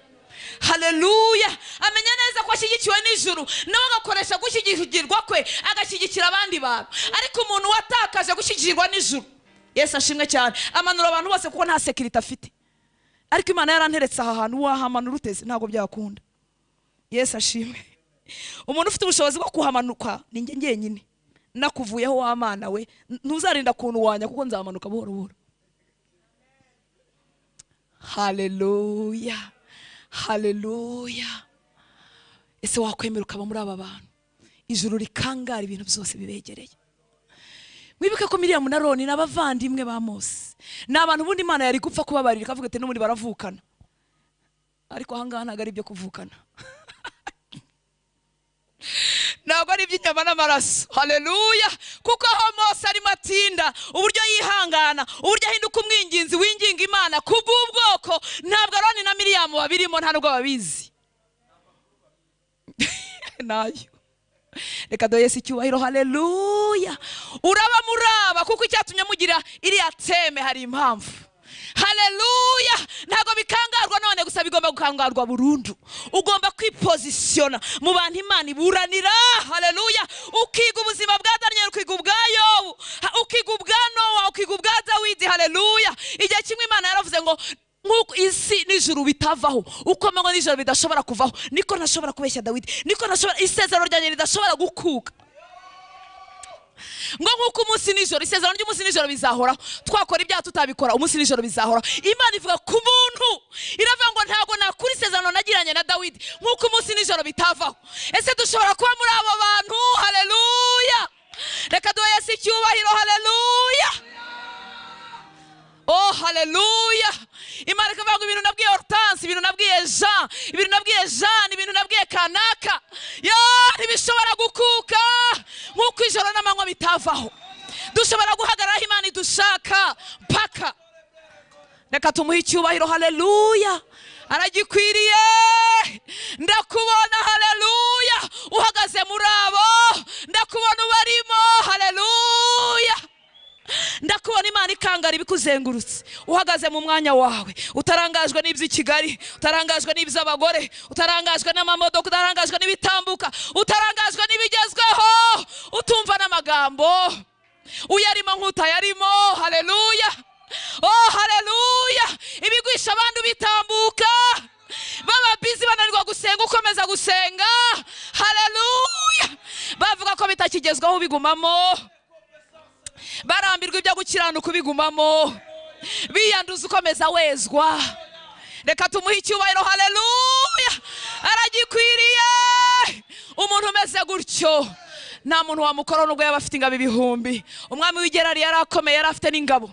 Haleluya! Amenya neza ko ashyigikiwe n'ijuru, nawe agakoresha gushyigikirwa kwe agashyigikira abandi bantu. Ariko umuntu watakaje gushyigikirwa n'ijuru, Yesu ashimwe cyane, amanura abantu bose kuko nta security afite. ariko Imana yaranteretse aha hantu wahamanura uteze ntabwo byakunda. Yesu ashimwe. Umuntu ufite ubushobozi bwo kuhamanuka ni njye ngenyine, nakuvuyeho wa Mana we, ntuzarinda kuntu wanya kuko nzamanuka buhoro buhoro. Haleluya, haleluya. Ese wakwemera ukaba muri aba bantu ijuru rikangara ibintu byose bibegereye? Mwibuke ko Miriyamu na Aroni n'abavandimwe ba Mose ni abantu ubundi Imana yari gupfa kubabarira ikavuga ati n'ubundi baravukana, ariko ahangaha ntabwo ari ibyo kuvukana. Ntabwo ari iby'inyama n'amaraso. Haleluya. Kuko aho Mose arimo atinda, uburyo yihangana, uburyo ahinduka umwinginzi winginga Imana kubw'ubwoko, ntabwo Aroni na Miriyamu babirimo, nta nubwo babizi. Nayo reka do Yesu icyubahiro. Haleluya. Uraba muraba kuko icyatumye mugira iriya teme hari impamvu. Haleluya. Ntago bikangarwa none gusa, bigomba gukangarwa burundu. Ugomba kwipozisiona mu bantu Imana iburanira. Haleluya. Ukiga ubuzima bwa Daniel, ukiga ubwa Yobu, ukiga ubwa Nowa, ukiga ubwa Dawidi. Haleluya. Igihe kimwe Imana yaravuze ngo nkuko isi n'ijuru bitavaho, uko manywa n'ijoro bidashobora kuvaho, niko ntashobora kubeshya Dawidi, niko ntashobora isezerano ryanjye ridashobora gukuka. Ngo nkuko umunsi n'ijoro, isezerano ry'umunsi n'ijoro bizahoraho, twakora ibyaha tutabikora umunsi n'ijoro bizahoraho. Imana ivuga ku muntu, iravuga ngo ntago nakuri isezerano nagiranye na Dawidi nkuko umunsi n'ijoro bitavaho. Ese dushobora kuba muri abo bantu? Haleluya. Reka duhe Yesu icyubahiro. Haleluya. Oh haleluya. Imana ikavuga ibintu nabwiye Hortense, ibintu nabwiye Jean, ibintu nabwiye Jean, ibintu nabwiye kanaka, yo ntibishobora gukuka nkuko ijoro n'amanywa bitavaho. Dushobora guhagararaho Imana idushaka mpaka. Reka tumuhe icyubahiro. Haleluya. Aragikwiriye. Ndakubona. Haleluya. Uhagaze muri abo, ndakubona ubarimo. Haleluya. Ndakubona Imana ikangara ibikuzengurutse, uhagaze mu mwanya wawe, utarangajwe n'iby'i Kigali, utarangajwe n'iby'abagore, utarangajwe n'amamodoka, utarangajwe n'ibitambuka, utarangajwe n'ibigezweho, utumva n'amagambo uyarimo nk'utayarimo. Haleluya. Oh haleluya. Ibigwisha abantu bitambuka, baba busy bananirwa gusenga, ukomeza gusenga. Haleluya. Bavuga ko bitakigezweho bigumamo, barambirwa ibyo gukiranuka bigumamo, biyanduza ukomeza wezwa. Reka tumuhe icyubahiro. Haleluya. Aragikwiriye. Umuntu umeze gutyo nta muntu wamukora nubwo yaba afite ingabo ibihumbi. Umwami w'igerari yari akomeye, yari afite n'ingabo,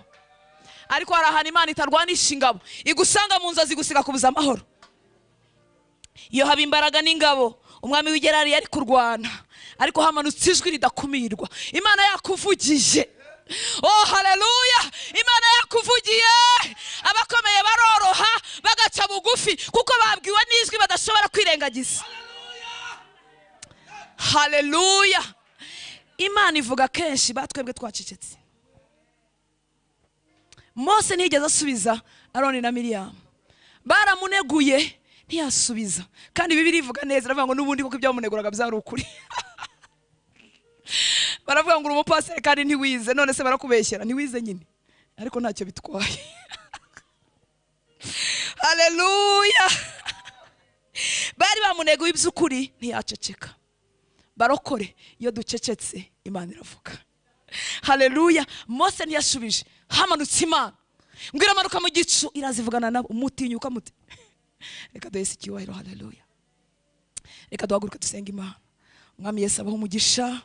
ariko hari ahantu Imana itarwanisha ingabo, igusanga mu nzozi gusiga kubuza amahoro. Iyo haba imbaraga n'ingabo, umwami w'igerari yari kurwana, ariko hamanutse ijwi ridakumirwa. Imana yakuvugije. Oh haleluya. Imana yakuvugiye, abakomeye baroroha bagaca bugufi kuko babwiwe n'ijwi badashobora kwirengagiza. Haleluya. Imana ivuga kenshi, batwebwe twacecetse. Mose ntiyigeze asubiza Aroni na Miriyamu, baramuneguye ntiyasubiza, kandi Bibiliya ivuga neza, iravuga ngo n'ubundi kuko ibyo bamuneguraga byari ukuri. Baravuga ngo umupasiteri kandi ntiwize, none se barakubeshyera, ntiwize nyine, ariko ntacyo bitwaye. Haleluya. Bari bamuneguye iby'ukuri ntiyaceceka. Barokore, iyo ducecetse Imana iravuga. Haleluya. Mose ntiyashubije, hamanutse Imana ngo iramanuka mu gicu, irazivugana nabo, mutinyuka mute. Reka duhe Yesu icyubahiro. Haleluya. Reka duhaguruke dusenga Imana. Umwami Yesu abaho umugisha,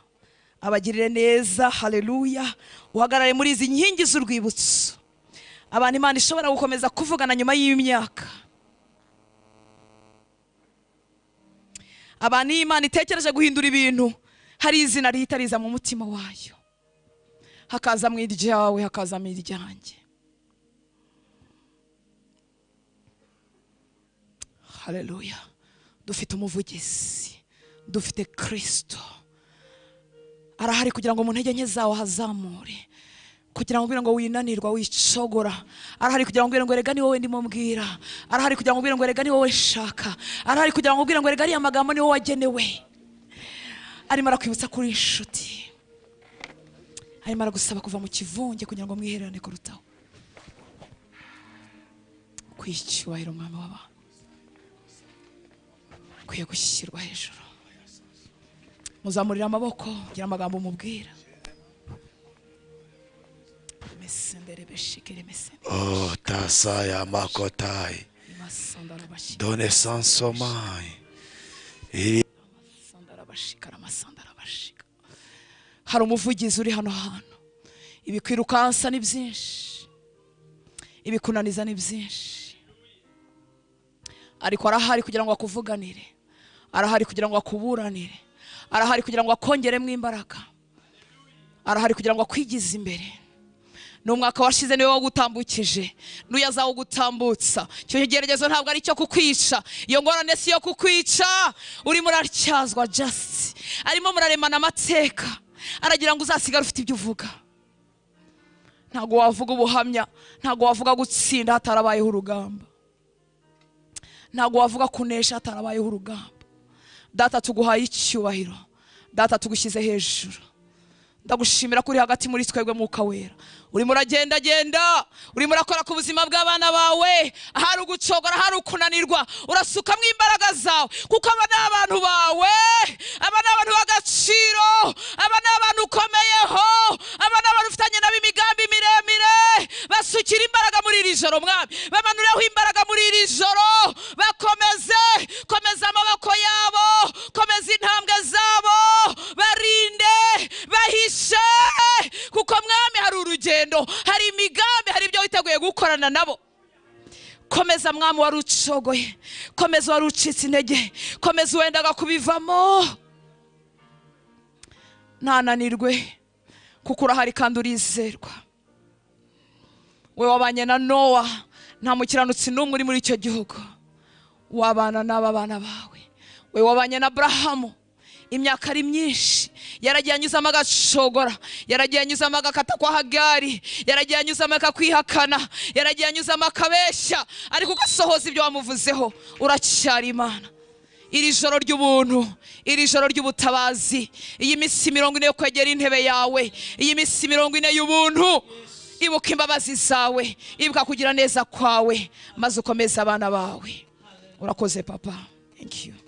abagirire neza. Haleluya. Uhagarare muri izi nkingi z'urwibutso, abantu Imana ishobora gukomeza kuvugana nyuma y'imyaka, abantu Imana itekereje guhindura ibintu, hari izina rihita riza mu mutima wayo, hakaza mu iryawe, hakaza mu iryanjye. Haleluya. Dufite umuvugizi, dufite Kristo, arahari kugira ngo mu ntege nke zawe hazamure, kugira ngo ubwire ngo winanirwa wicogora, arahari kugira ngo ubwire ngo rega ni wowe ndimo mbwira, arahari kugira ngo ubwire ngo rega ni wowe shaka, arahari kugira ngo ubwire ngo rega ari amagambo ni wowe wagenewe. Arimo arakwibutsa kuri inshuti, arimo aragusaba kuva mu kivunge kugira ngo mwihererane kurutaho. kwicyubahiro mwami w'abantu kwiye gushyirwa hejuru. Muzamurira amaboko gira amagambo mubwira. Oh tasaya makotai done sansomai hari umuvugizi uri hano hantu. Ibikwirukansa ni byinshi, ibikunaniza ni byinshi, ariko arahari kugira ngo akuvuganire, arahari kugira ngo akuburanire, arahari kugira ngo akongeremo imbaraga, arahari kugira ngo akwigize imbere. N'umwaka washize niwe wagutambukije, n'uyu azawugutambutsa. Icyo kigeragezo ntabwo ari cyo kukwica, iyo ngorane si yo kukwica. Urimo uratyazwa just, arimo muraremana amateka, aragira ngo uzasigare ufite ibyo uvuga. Ntabwo wavuga ubuhamya, ntabwo wavuga gutsinda hatarabayeho urugamba, ntabwo wavuga kunesha hatarabayeho urugamba. Data tuguhaye icyubahiro, data tugushyize hejuru. Ndagushimira kuri hagati muri twebwe Mwuka Wera. Urimo uragenda genda, urimo urakora ku buzima bw'abana bawe. Ahari ugucogora, ahari ukunanirwa, urasukamo imbaraga zawe, kuko aba ni abantu bawe, aba ni abantu b'agaciro, aba ni abantu ukomeyeho, aba ni abantu ufitanye nabo imigambi miremire. Basukira imbaraga muri iri joro mwami, bamanureho imbaraga muri iri joro. Bakomeze, komeza amaboko yabo, komeza intambwe zabo, barinde, bahishe, kuko mwami hari urugendo, hari imigambi, hari ibyo witeguye gukorana nabo. Komeza mwami wari ucogoye, komeza wari ucitse intege, komeza wendaga kubivamo. Ntananirwe, kuko urahari kandi urizerwa. We wabanye na Nowa, nta mukiranutsi n'umwe uri muri icyo gihugu. Wabana n'aba bana bawe. We wabanye na Abrahamu, imyaka ari myinshi, yaragiye anyuzamo agacogora, yaragiye anyuzamo agakata kwa Hagari, yaragiye anyuzamo akakwihakana, yaragiye anyuzamo akabeshya, ariko ugasohoza ibyo wamuvuzeho. Uracyari Imana. Iri joro ry'ubuntu, iri joro ry'ubutabazi, iyi minsi 40 yo kwegera intebe yawe, iyi minsi 40 y'ubuntu, ibuka imbabazi zawe, ibuka kugira neza kwawe, maze ukomeze abana bawe. Urakoze papa. Thank you.